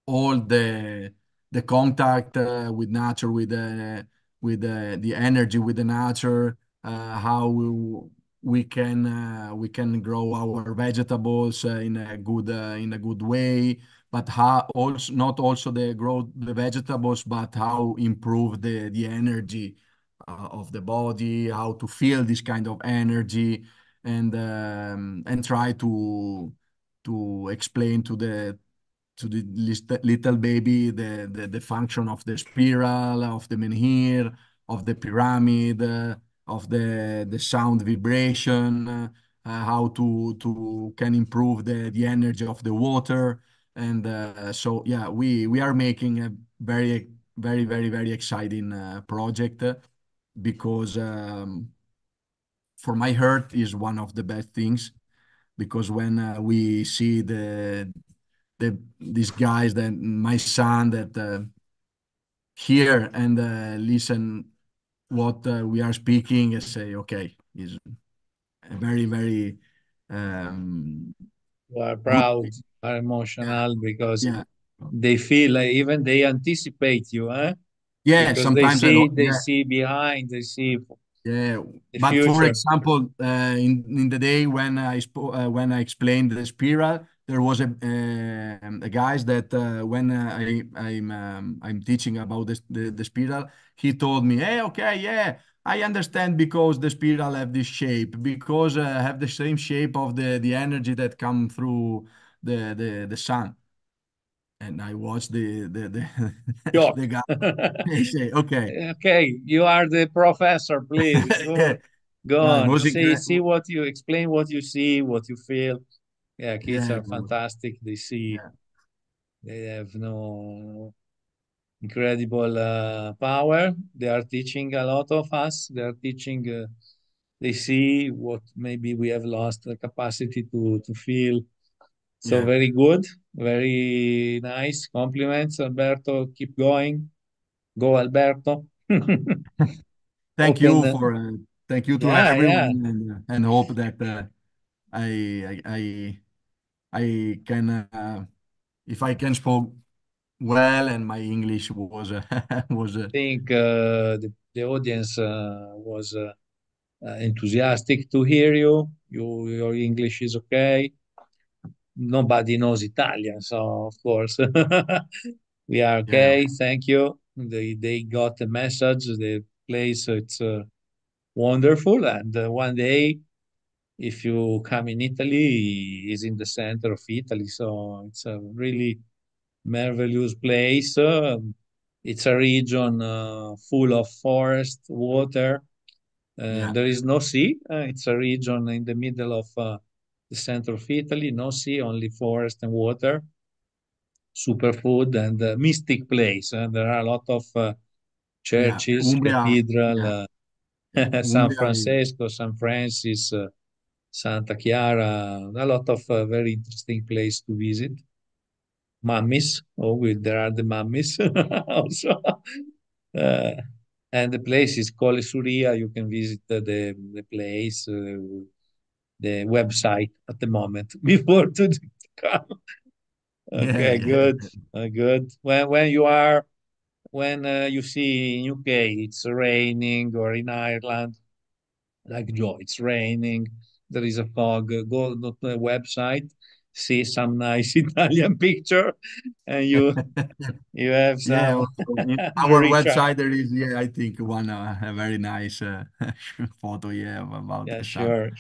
all the contact with nature, with the energy with the nature, how we can grow our vegetables in a good way, but how also not also the grow the vegetables, but how improve the energy of the body, how to feel this kind of energy, and try to explain to the little baby the function of the spiral, of the menhir, of the pyramid, of the sound vibration, how to can improve the energy of the water, and so yeah, we are making a very exciting project, because for my heart is one of the best things, because when we see these guys, that my son that hear and listen what we are speaking, and say, okay, is a very um, You are good proud, thing. are Yeah, emotional because yeah, they feel like even they anticipate you, eh? yeah. Because they Sometimes I see don't. they Yeah, see behind, they see yeah, the but for future. example, in the day when I explained the spiral, there was a guys that when I'm teaching about the spiral, he told me, "Hey, okay, yeah, I understand, because the spiral have this shape, because have the same shape of the energy that come through the sun." And I watched Shock. the guy. He say, "Okay, Okay, you are the professor, please yeah, go no, it on. was See incredible." what you explain, what you see, what you feel. Yeah, kids Yeah, are fantastic. They see, yeah. they have no. incredible power. They are teaching a lot of us. They are teaching. They see what maybe we have lost the capacity to feel. So Yeah. very good, very nice. Compliments, Alberto. Keep going. Go, Alberto. Thank Open. you for thank you to Yeah, yeah. everyone, and hope that I can if I can spoke well and my English was was Think the audience was enthusiastic to hear you. Your English is okay. Nobody knows Italian, so of course we are yeah, okay. Thank you. They got the message. The place it's wonderful, and one day if you come in Italy, is in the center of Italy, so it's a really marvelous place. It's a region full of forest, water. yeah, There is no sea. It's a region in the middle of the center of Italy. No sea, only forest and water. Superfood and mystic place. There are a lot of yeah. churches, Umbria, yeah, cathedral, San Umbria is Francisco, San Francis, Santa Chiara. A lot of very interesting place to visit. Mummies. Oh, there are the mummies also. Uh, and the place is Colle Surya. You can visit the place, the website at the moment before to come. yeah, Okay, yeah, good, good. When you see in UK it's raining, or in Ireland, like Joe, it's raining. There is a fog. Go to the website, see some nice Italian picture, and you have yeah. some Also, in our recharge. website there is, yeah, I think one a very nice photo, yeah, about Yeah, the sun. sure.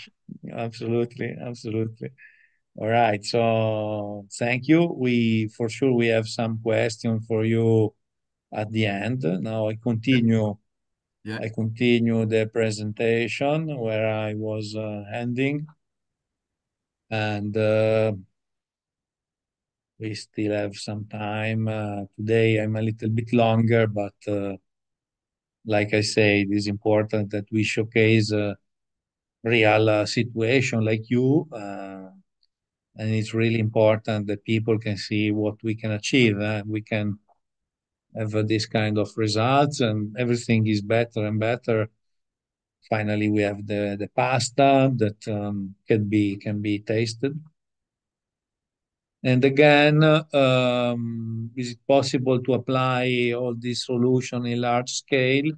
Absolutely, absolutely. All right. So thank you. We for sure we have some question for you at the end. Now Yeah, yeah, I continue the presentation where I was ending, and we still have some time. Today I'm a little bit longer, but like I say, it is important that we showcase a real situation like you. And it's really important that people can see what we can achieve. We can have this kind of results, and everything is better and better. Finally, we have the pasta that can be tasted. And again, is it possible to apply all this solution in large scale?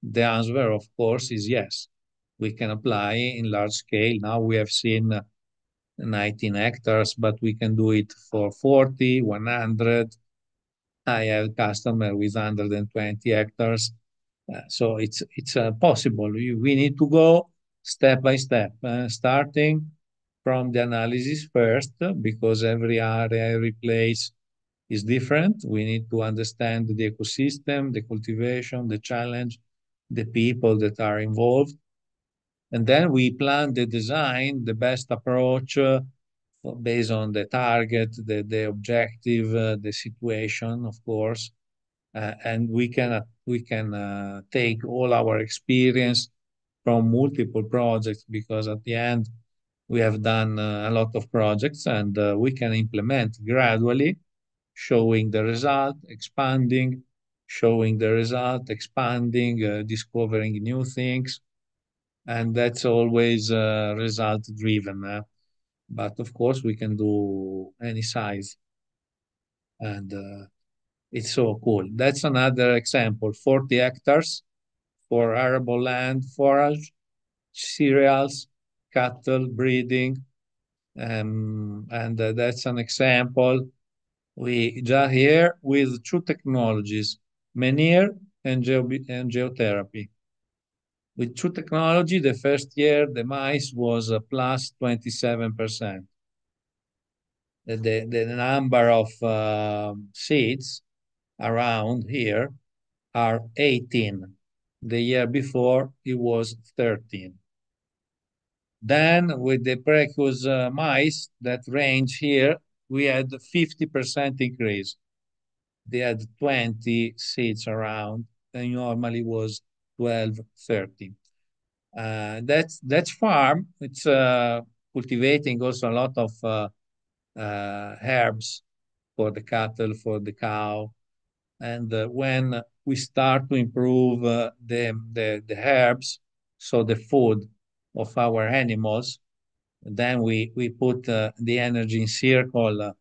The answer, of course, is yes. We can apply in large scale. Now we have seen 19 hectares, but we can do it for 40, 100. I have customer with 120 hectares. So it's possible. We need to go step by step, starting from the analysis first, because every area, every place is different. We need to understand the ecosystem, the cultivation, the challenge, the people that are involved. And then we plan the design, the best approach based on the target, the objective, the situation, of course. And we can take all our experience from multiple projects, because at the end we have done a lot of projects, and we can implement gradually, showing the result, expanding, showing the result, expanding, discovering new things, and that's always result driven. But of course, we can do any size, and it's so cool. That's another example: 40 hectares for arable land, forage, cereals, cattle breeding, and that's an example. We just here with two technologies, manure and geotherapy. With true technology, the first year the mice was plus 27%. The number of seeds around here are 18. The year before it was 13. Then with the previous mice that range here, we had 50% increase. they had 20 seats around, and normally was 12, 13. That's farm. It's cultivating also a lot of herbs for the cattle, for the cow. And when we start to improve the herbs, so the food of our animals, then we put the energy in circle,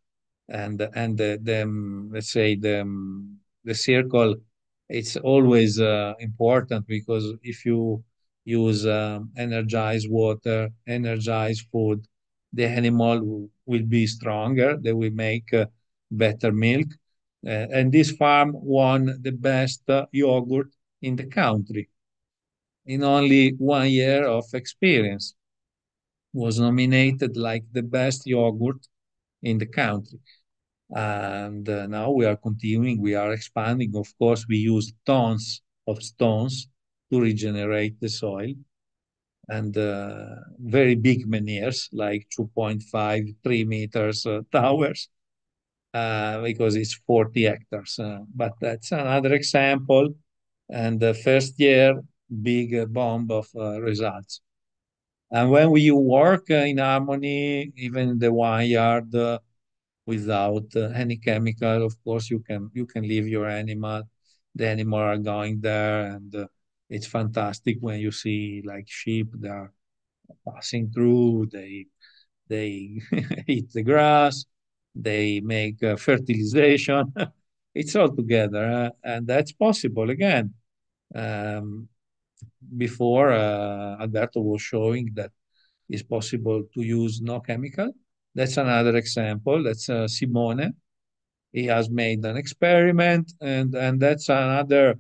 and let's say the circle, it's always important, because if you use energized water, energized food, the animal will be stronger, they will make better milk. And this farm won the best yogurt in the country in only 1 year of experience, was nominated like the best yogurt in the country. And now we are continuing, we are expanding. Of course, we use tons of stones to regenerate the soil, and very big menhirs, like 2.5, 3 meters towers, because it's 40 hectares. But that's another example. And the first year, big bomb of results. And when we work in harmony, even the vineyard, without any chemical. Of course, you can leave your animal. The animal are going there, and it's fantastic when you see like sheep. They are passing through. They eat the grass. They make fertilization. It's all together, and that's possible again. Um, Before Alberto was showing that it's possible to use no chemical. That's another example. That's Simone. He has made an experiment, and that's another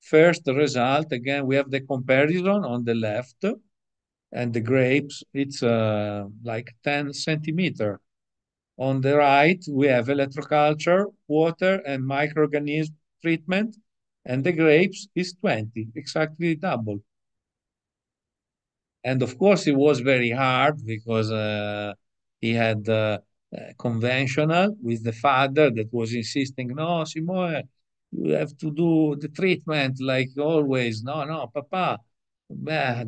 first result. Again, we have the comparison on the left, and the grapes, it's like 10 centimeter. On the right, we have electroculture, water, and microorganism treatment, and the grapes is 20, exactly double. And of course, it was very hard, because he had conventional with the father that was insisting, no, Simone, you have to do the treatment like always. No, no, Papa,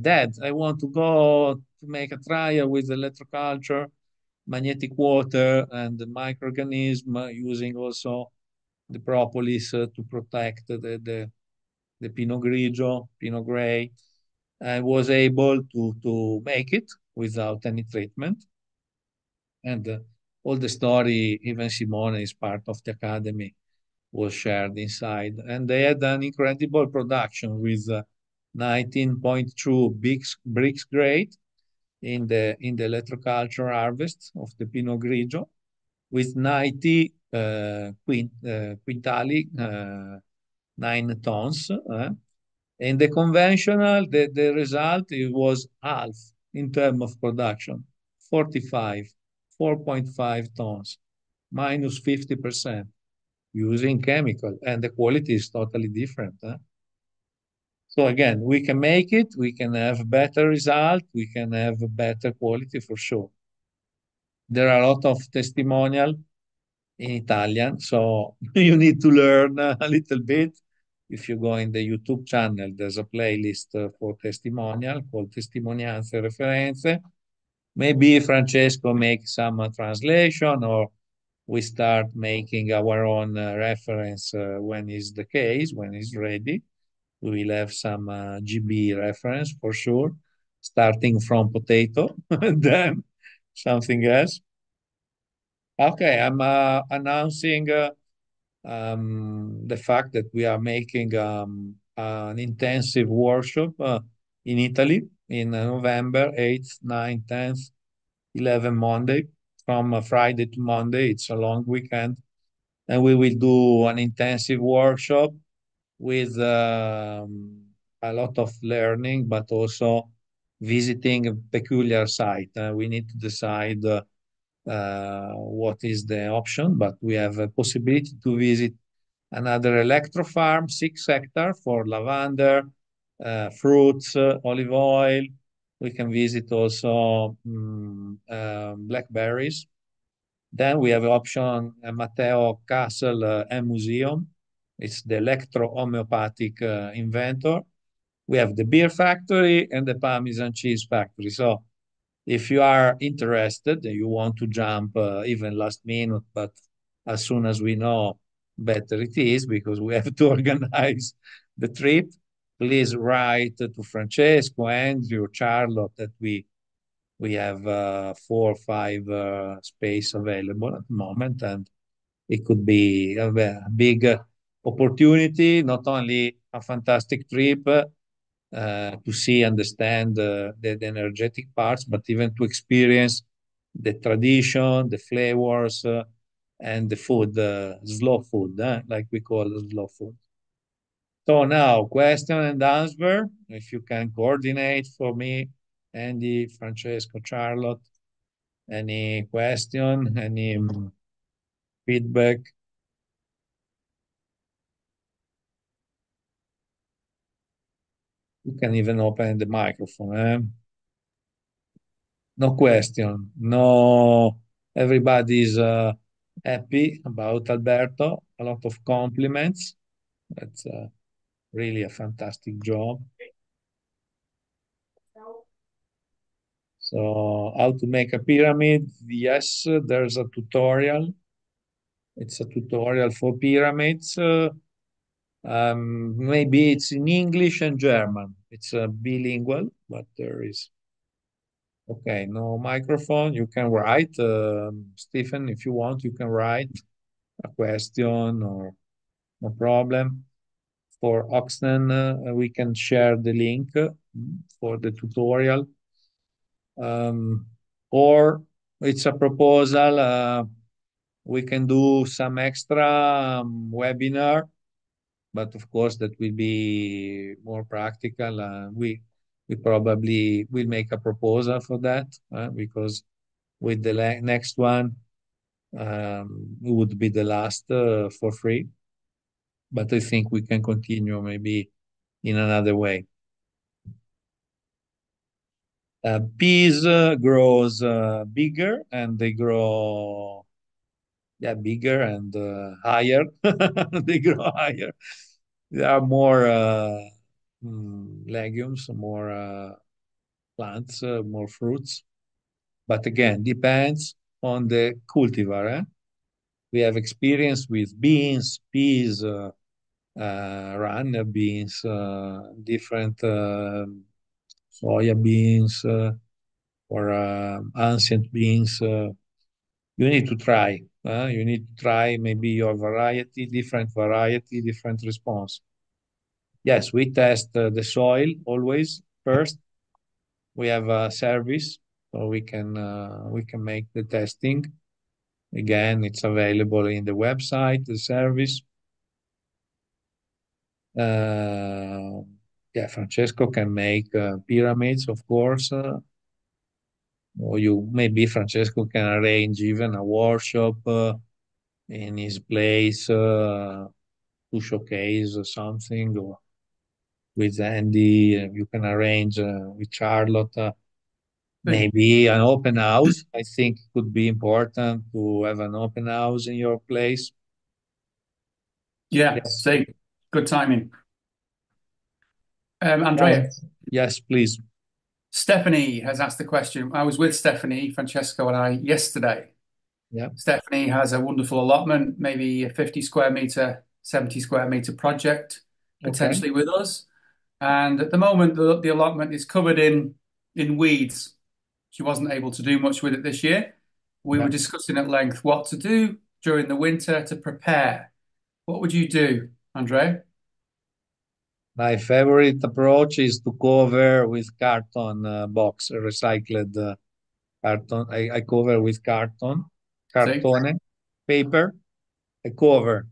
Dad, I want to go to make a trial with electroculture, magnetic water, and the microorganism, using also the propolis to protect the Pinot Grigio, Pinot Gray. I was able to make it without any treatment. And all the story, even Simone is part of the academy, was shared inside. And they had an incredible production with 19.2 bricks grade in the electroculture harvest of the Pinot Grigio, with 90 quintali, 9 tons. In the conventional, the result, it was half in terms of production, 45, 4.5 tons, minus 50% using chemical, and the quality is totally different. So again, we can make it, we can have better result, we can have better quality for sure. There are a lot of testimonial in Italian, so you need to learn a little bit. If you go in the YouTube channel, there's a playlist for testimonial called Testimonianze e Referenze. Maybe Francesco makes some translation, or we start making our own reference when is the case, when it's ready. We will have some GB reference for sure, starting from potato, and then something else. Okay, I'm announcing the fact that we are making an intensive workshop in Italy in November 8th, 9th, 10th, 11th, Monday, from Friday to Monday. It's a long weekend. And we will do an intensive workshop with a lot of learning, but also visiting a peculiar site. We need to decide what is the option, but we have a possibility to visit another electro farm, 6 hectares for lavender, fruits, olive oil. We can visit also blackberries. Then we have option Matteo Castle and Museum. It's the electro-homeopathic inventor. We have the beer factory and the Parmesan cheese factory. So if you are interested, you want to jump even last minute, but as soon as we know, better it is because we have to organize the trip. Please write to Francesco, Andrew, Charlotte that we have 4 or 5 space available at the moment, and it could be a big opportunity, not only a fantastic trip to see, understand the energetic parts, but even to experience the tradition, the flavors, and the food, slow food, like we call it slow food. So now, question and answer. If you can coordinate for me, Andy, Francesco, Charlotte, any question, any feedback? You can even open the microphone. No question. No, everybody's happy about Alberto. A lot of compliments. That's really a fantastic job. So, how to make a pyramid? Yes, there's a tutorial. It's a tutorial for pyramids. Maybe it's in English and German. It's bilingual, but there is. Okay, no microphone. You can write, Stephen, if you want, you can write a question or no problem. For Oxen, we can share the link for the tutorial. Um, or it's a proposal. We can do some extra webinar, but of course that will be more practical. We probably will make a proposal for that because with the next one it would be the last for free. But I think we can continue maybe in another way. Peas grows bigger and they grow yeah bigger and higher. They grow higher. There are more legumes, more plants, more fruits. But again, depends on the cultivar. We have experience with beans, peas, runner beans, different soya beans, or ancient beans. You need to try. You need to try maybe your variety, different response. Yes, we test the soil always first. We have a service, so we can make the testing. Again, it's available in the website, the service. Uh, yeah, Francesco can make pyramids, of course. Or you maybe Francesco can arrange even a workshop in his place to showcase something, or with Andy. You can arrange with Charlotte maybe an open house. I think it could be important to have an open house in your place. Yeah, Yes. see, good timing. Oh, Andrea, yes, please. Stephanie has asked the question. I was with Stephanie, Francesco, and I yesterday. Yeah. Stephanie has a wonderful allotment, maybe a 50 square meter, 70 square meter project Okay. potentially with us. And at the moment, the allotment is covered in weeds. She wasn't able to do much with it this year. We were Yeah. discussing at length what to do during the winter to prepare. What would you do, Andrea? My favorite approach is to cover with carton box, recycled carton. I cover with See? cartone, paper. I cover.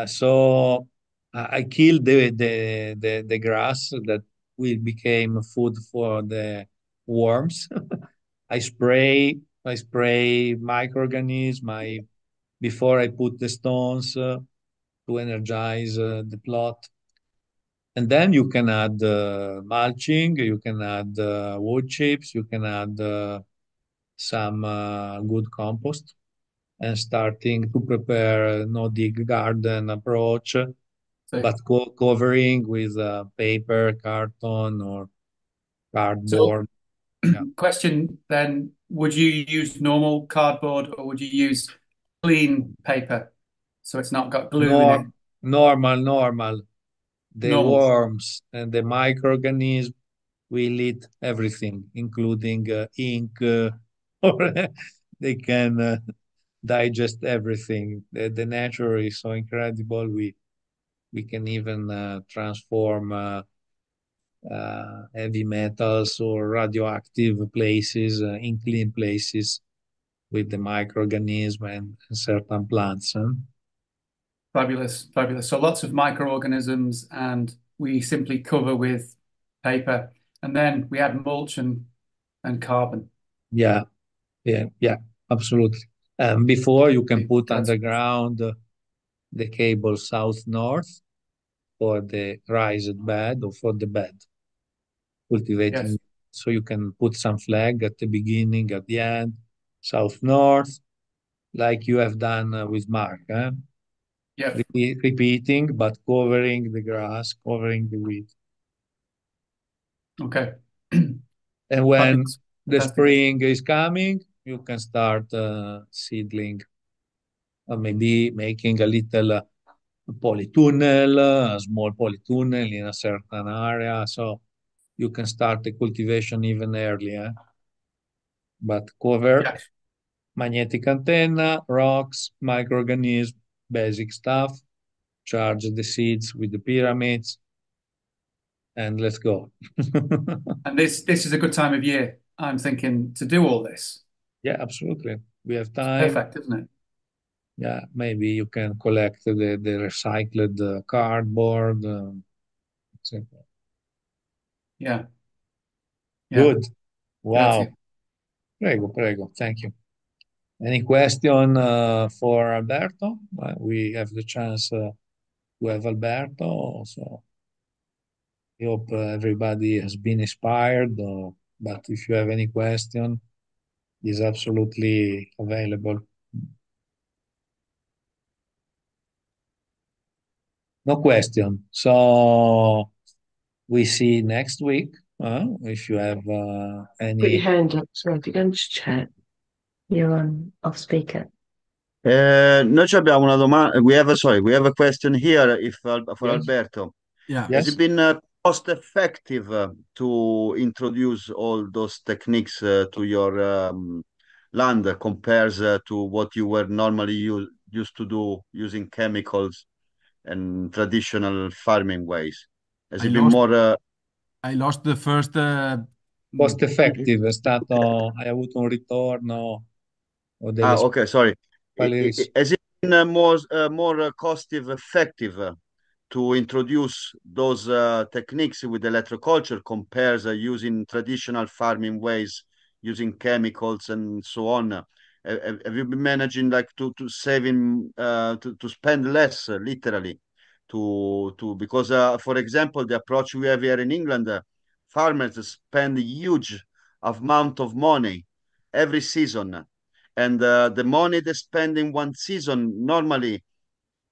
So I kill the grass that will become food for the worms. I spray microorganisms. Before I put the stones to energize the plot. And then you can add mulching, you can add wood chips, you can add some good compost. and starting to prepare no dig garden approach, So, but covering with paper, carton, or so cardboard. Yeah. question then, would you use normal cardboard or would you use clean paper so it's not got glue in it? Normal. The Normal. worms and the microorganisms will eat everything, including ink, or they can digest everything. The nature is so incredible. We can even transform heavy metals or radioactive places in clean places with the microorganism and certain plants. Huh? Fabulous, fabulous. So lots of microorganisms, and we simply cover with paper, and then we add mulch and carbon. Yeah, yeah, absolutely. Before you can put That's underground the cable south-north for the raised bed or for the bed cultivating. yes, So you can put some flag at the beginning, at the end, south-north, like you have done with Mark. Huh? yeah. Repeating, but covering the grass, covering the weed. Okay. And when Fabulous, the fantastic. spring is coming, you can start seedling, maybe making a little polytunnel, a small polytunnel in a certain area. So you can start the cultivation even earlier, but cover Yeah, magnetic antenna, rocks, microorganisms, basic stuff, charge the seeds with the pyramids, and let's go. and this is a good time of year, I'm thinking, to do all this. Yeah, absolutely. We have It's time. perfect, isn't it? Yeah, maybe you can collect the recycled cardboard, etc. Yeah, yeah. Good. Wow. Grazie. Prego, prego. Thank you. Any question for Alberto? We have the chance to have Alberto. So I hope everybody has been inspired. But if you have any question, he's absolutely available. No question. So we see next week. If you have Put your any hand up, so if you can just chat, you're on off speaker. Noi ci abbiamo una domanda. We have a question here if for yes, Alberto. Yeah. Has it yes. been cost effective to introduce all those techniques to your land compares to what you were normally used to do using chemicals and traditional farming ways? Has I it been lost more? I lost the first Cost i- effective è stato, hai avuto un ritorno o delle Okay, sorry. quali Has it been more cost effective to introduce those techniques with electroculture compares using traditional farming ways, using chemicals and so on? Have you been managing like to saving to spend less literally to because for example the approach we have here in England, farmers spend huge amount of money every season, and the money they spend in one season normally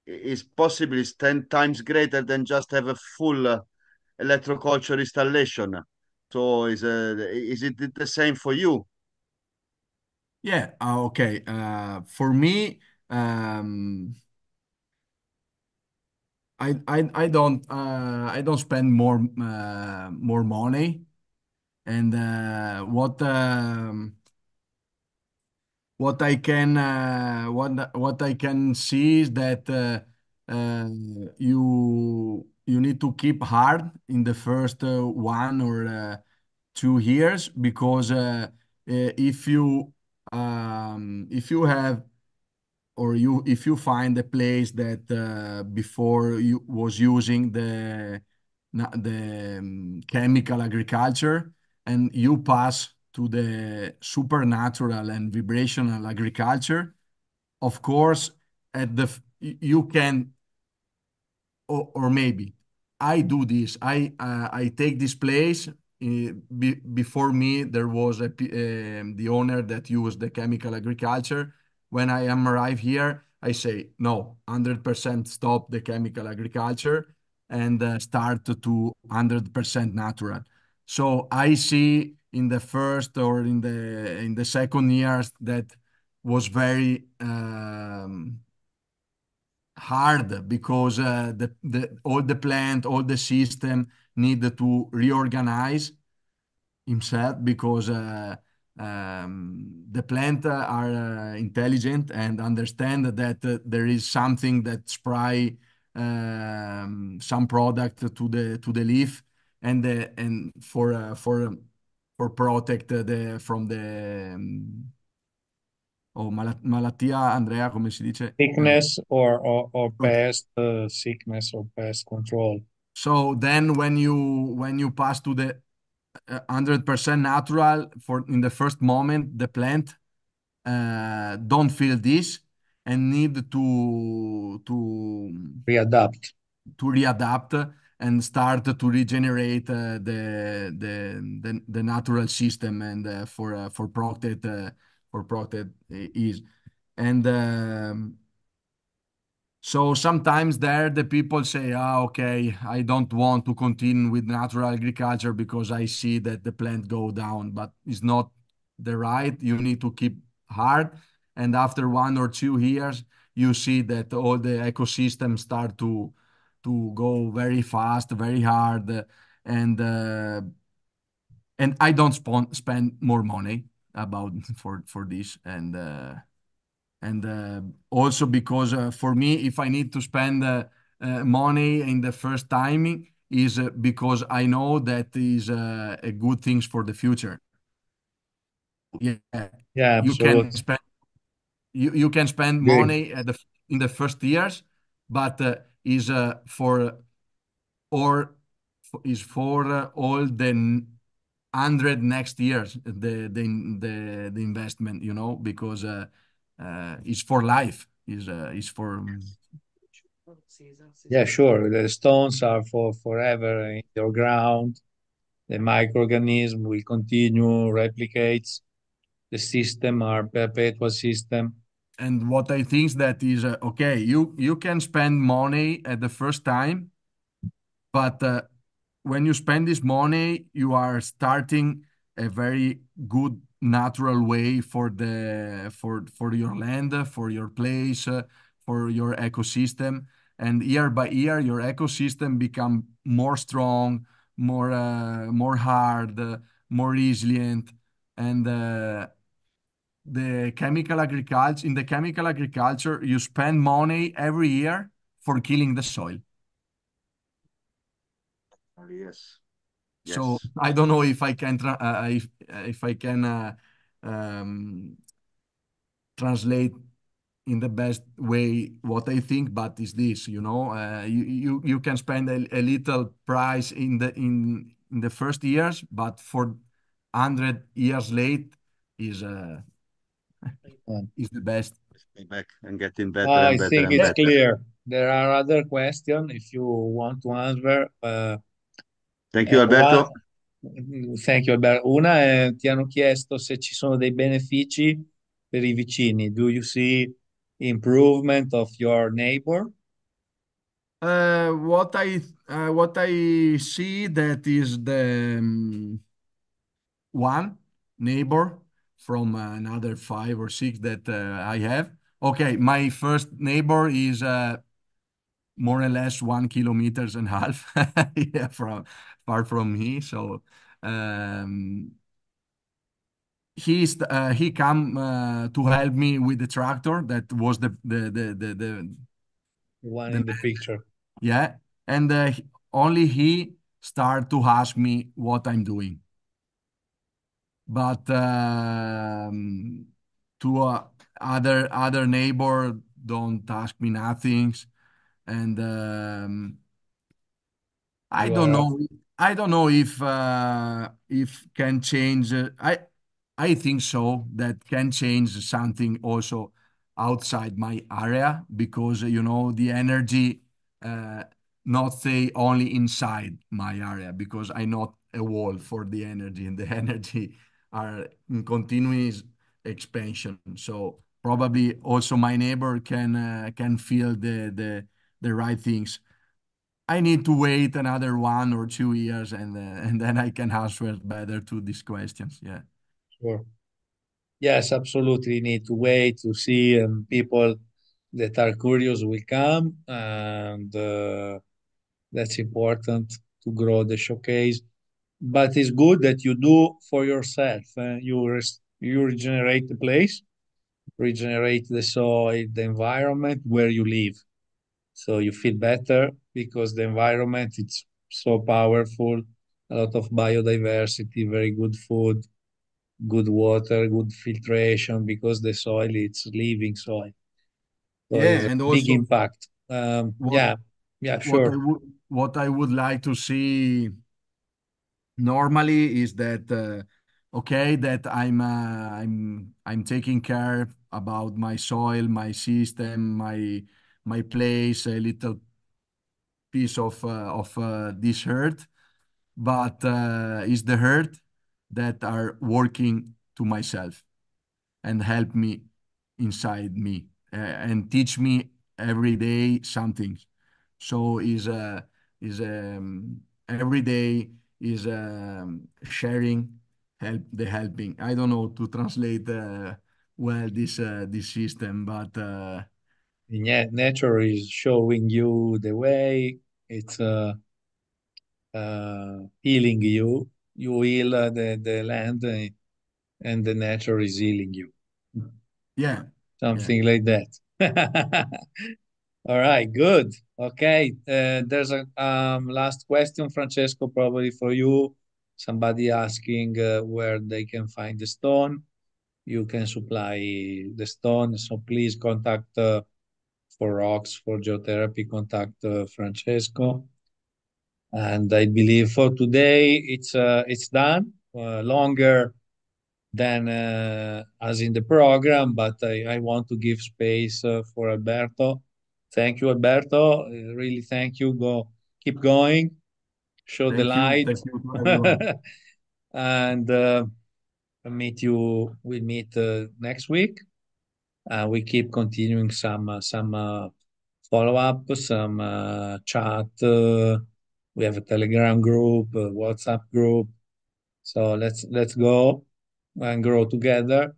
is possibly is 10 times greater than just have a full electroculture installation. So is it the same for you? yeah, okay. For me, um, I don't spend more money, and what I can see is that uh, you need to keep hard in the first 1 or 2 years, because if you have, or you if you find a place that before you was using the chemical agriculture, and you pass to the supernatural and vibrational agriculture, of course, you can, or maybe I do this. I take this place. Before me, there was the owner that used the chemical agriculture. when I am arrived here, I say no, 100% stop the chemical agriculture and start to 100% natural. So I see in the first or in the second years that was very hard because the all the plant, all the system need to reorganize himself because the plant are intelligent and understand that there is something that spray some product to the leaf and for protect the from the malattia, Andrea, come si dice? Sickness or Ok. pest sickness or pest control. So then when you pass to the 100% natural for in the first moment, the plant don't feel this and need Readapt. to readapt and start to regenerate the natural system and for protect is and so sometimes there the people say, ah, okay, I don't want to continue with natural agriculture because I see that the plant go down, but it's not the right. You need to keep hard. And after 1 or 2 years, you see that all the ecosystems start to go very fast, very hard. And and I don't spend more money about for this. And also because for me, if I need to spend money in the first timing, is because I know that is a good things for the future. Yeah, Yeah, you can absolutely. spend you can spend Agree. money in the first years, but is for or is for all the 100 next years the investment, because is for life, is for Yeah, sure. The stones are for forever in your ground. The microorganism will continue, replicates. The system are perpetual system. and what I think that is okay. You can spend money at the first time, but when you spend this money, you are starting a very good natural way for your land, for your place, for your ecosystem, and year by year, your ecosystem become more strong, more hard, more resilient, and the chemical agriculture in the chemical agriculture, you spend money every year for killing the soil. Yes. So Yes. I don't know if I can if I can translate in the best way what I think, but is this, you can spend a little price in the first years, but for 100 years late is uh, Um, is the best. Stay back and getting better and I better think and it's Yeah. better. clear. There are other questions if you want to answer. Thank you, One, Alberto. thank you, Alberto. Una ti hanno chiesto se ci sono dei benefici per i vicini. Do you see improvement of your neighbor? What I see that is the one neighbor from another 5 or 6 that I have. Okay, my first neighbor is more or less 1.5 kilometers, yeah, from far from me. So um, he come to help me with the tractor. That was The one the in the picture. yeah, and only he start to ask me what I'm doing. But to other neighbor don't ask me nothing, and I You don't are know. I don't know if can change. I think so that can change something also outside my area because the energy uh, not stay only inside my area because I not a wall for the energy and the energy are in continuous expansion. So probably also my neighbor can feel the right things. I need to wait another 1 or 2 years, and then I can answer better to these questions. Yeah. Sure. Yes, absolutely. Need to wait to see people that are curious will come, and that's important to grow the showcase. But it's good that you do for yourself. You regenerate the place, regenerate the soil, the environment where you live. So you feel better because the environment it's so powerful, a lot of biodiversity, very good food, good water, good filtration because the soil it's living soil. So it's Yeah, a and big also impact. what Yeah, yeah, what I sure. would what I would like to see normally is that okay, that I'm taking care about my soil, my system, my place, a little piece of this earth, but is the earth that are working to myself and help me inside me and teach me every day something. So is every day is sharing, helping. I don't know to translate well this system, but Yeah, nature is showing you the way. It's healing you. You heal the land, and the nature is healing you. yeah, yeah. Something like that. All right, good. Okay, there's a last question, Francesco, probably for you. Somebody asking where they can find the stone. You can supply the stone, so please contact for rocks, for geotherapy, contact Francesco. And I believe for today it's done. Longer than as in the program, but I want to give space for Alberto. Thank you, Alberto. Really, thank you. Go, keep going. Show the light, Thank you to everyone. and meet you. We meet next week. We keep continuing some follow up, some chat. We have a Telegram group, a WhatsApp group. So let's go and grow together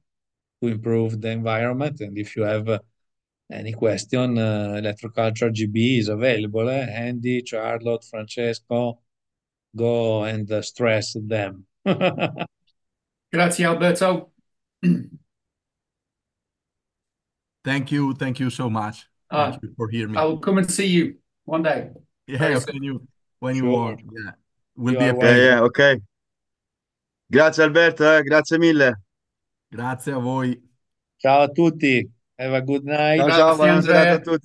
to improve the environment. And if you have any question, ElectroCulture GB is available. Andy, Charlotte, Francesco, go and stress them. Grazie, Alberto. Thank you so much. Thank Uh, you for hearing I me. will come and see you one day. Very Yeah, soon. when you Sure, want. Yeah, will you be are a Yeah, pleasure. welcome. yeah, ok. Grazie Alberto, grazie mille. Grazie a voi. Ciao a tutti. Have a good night. Ciao ciao, Grazie, buona serata a Andrea. tutti.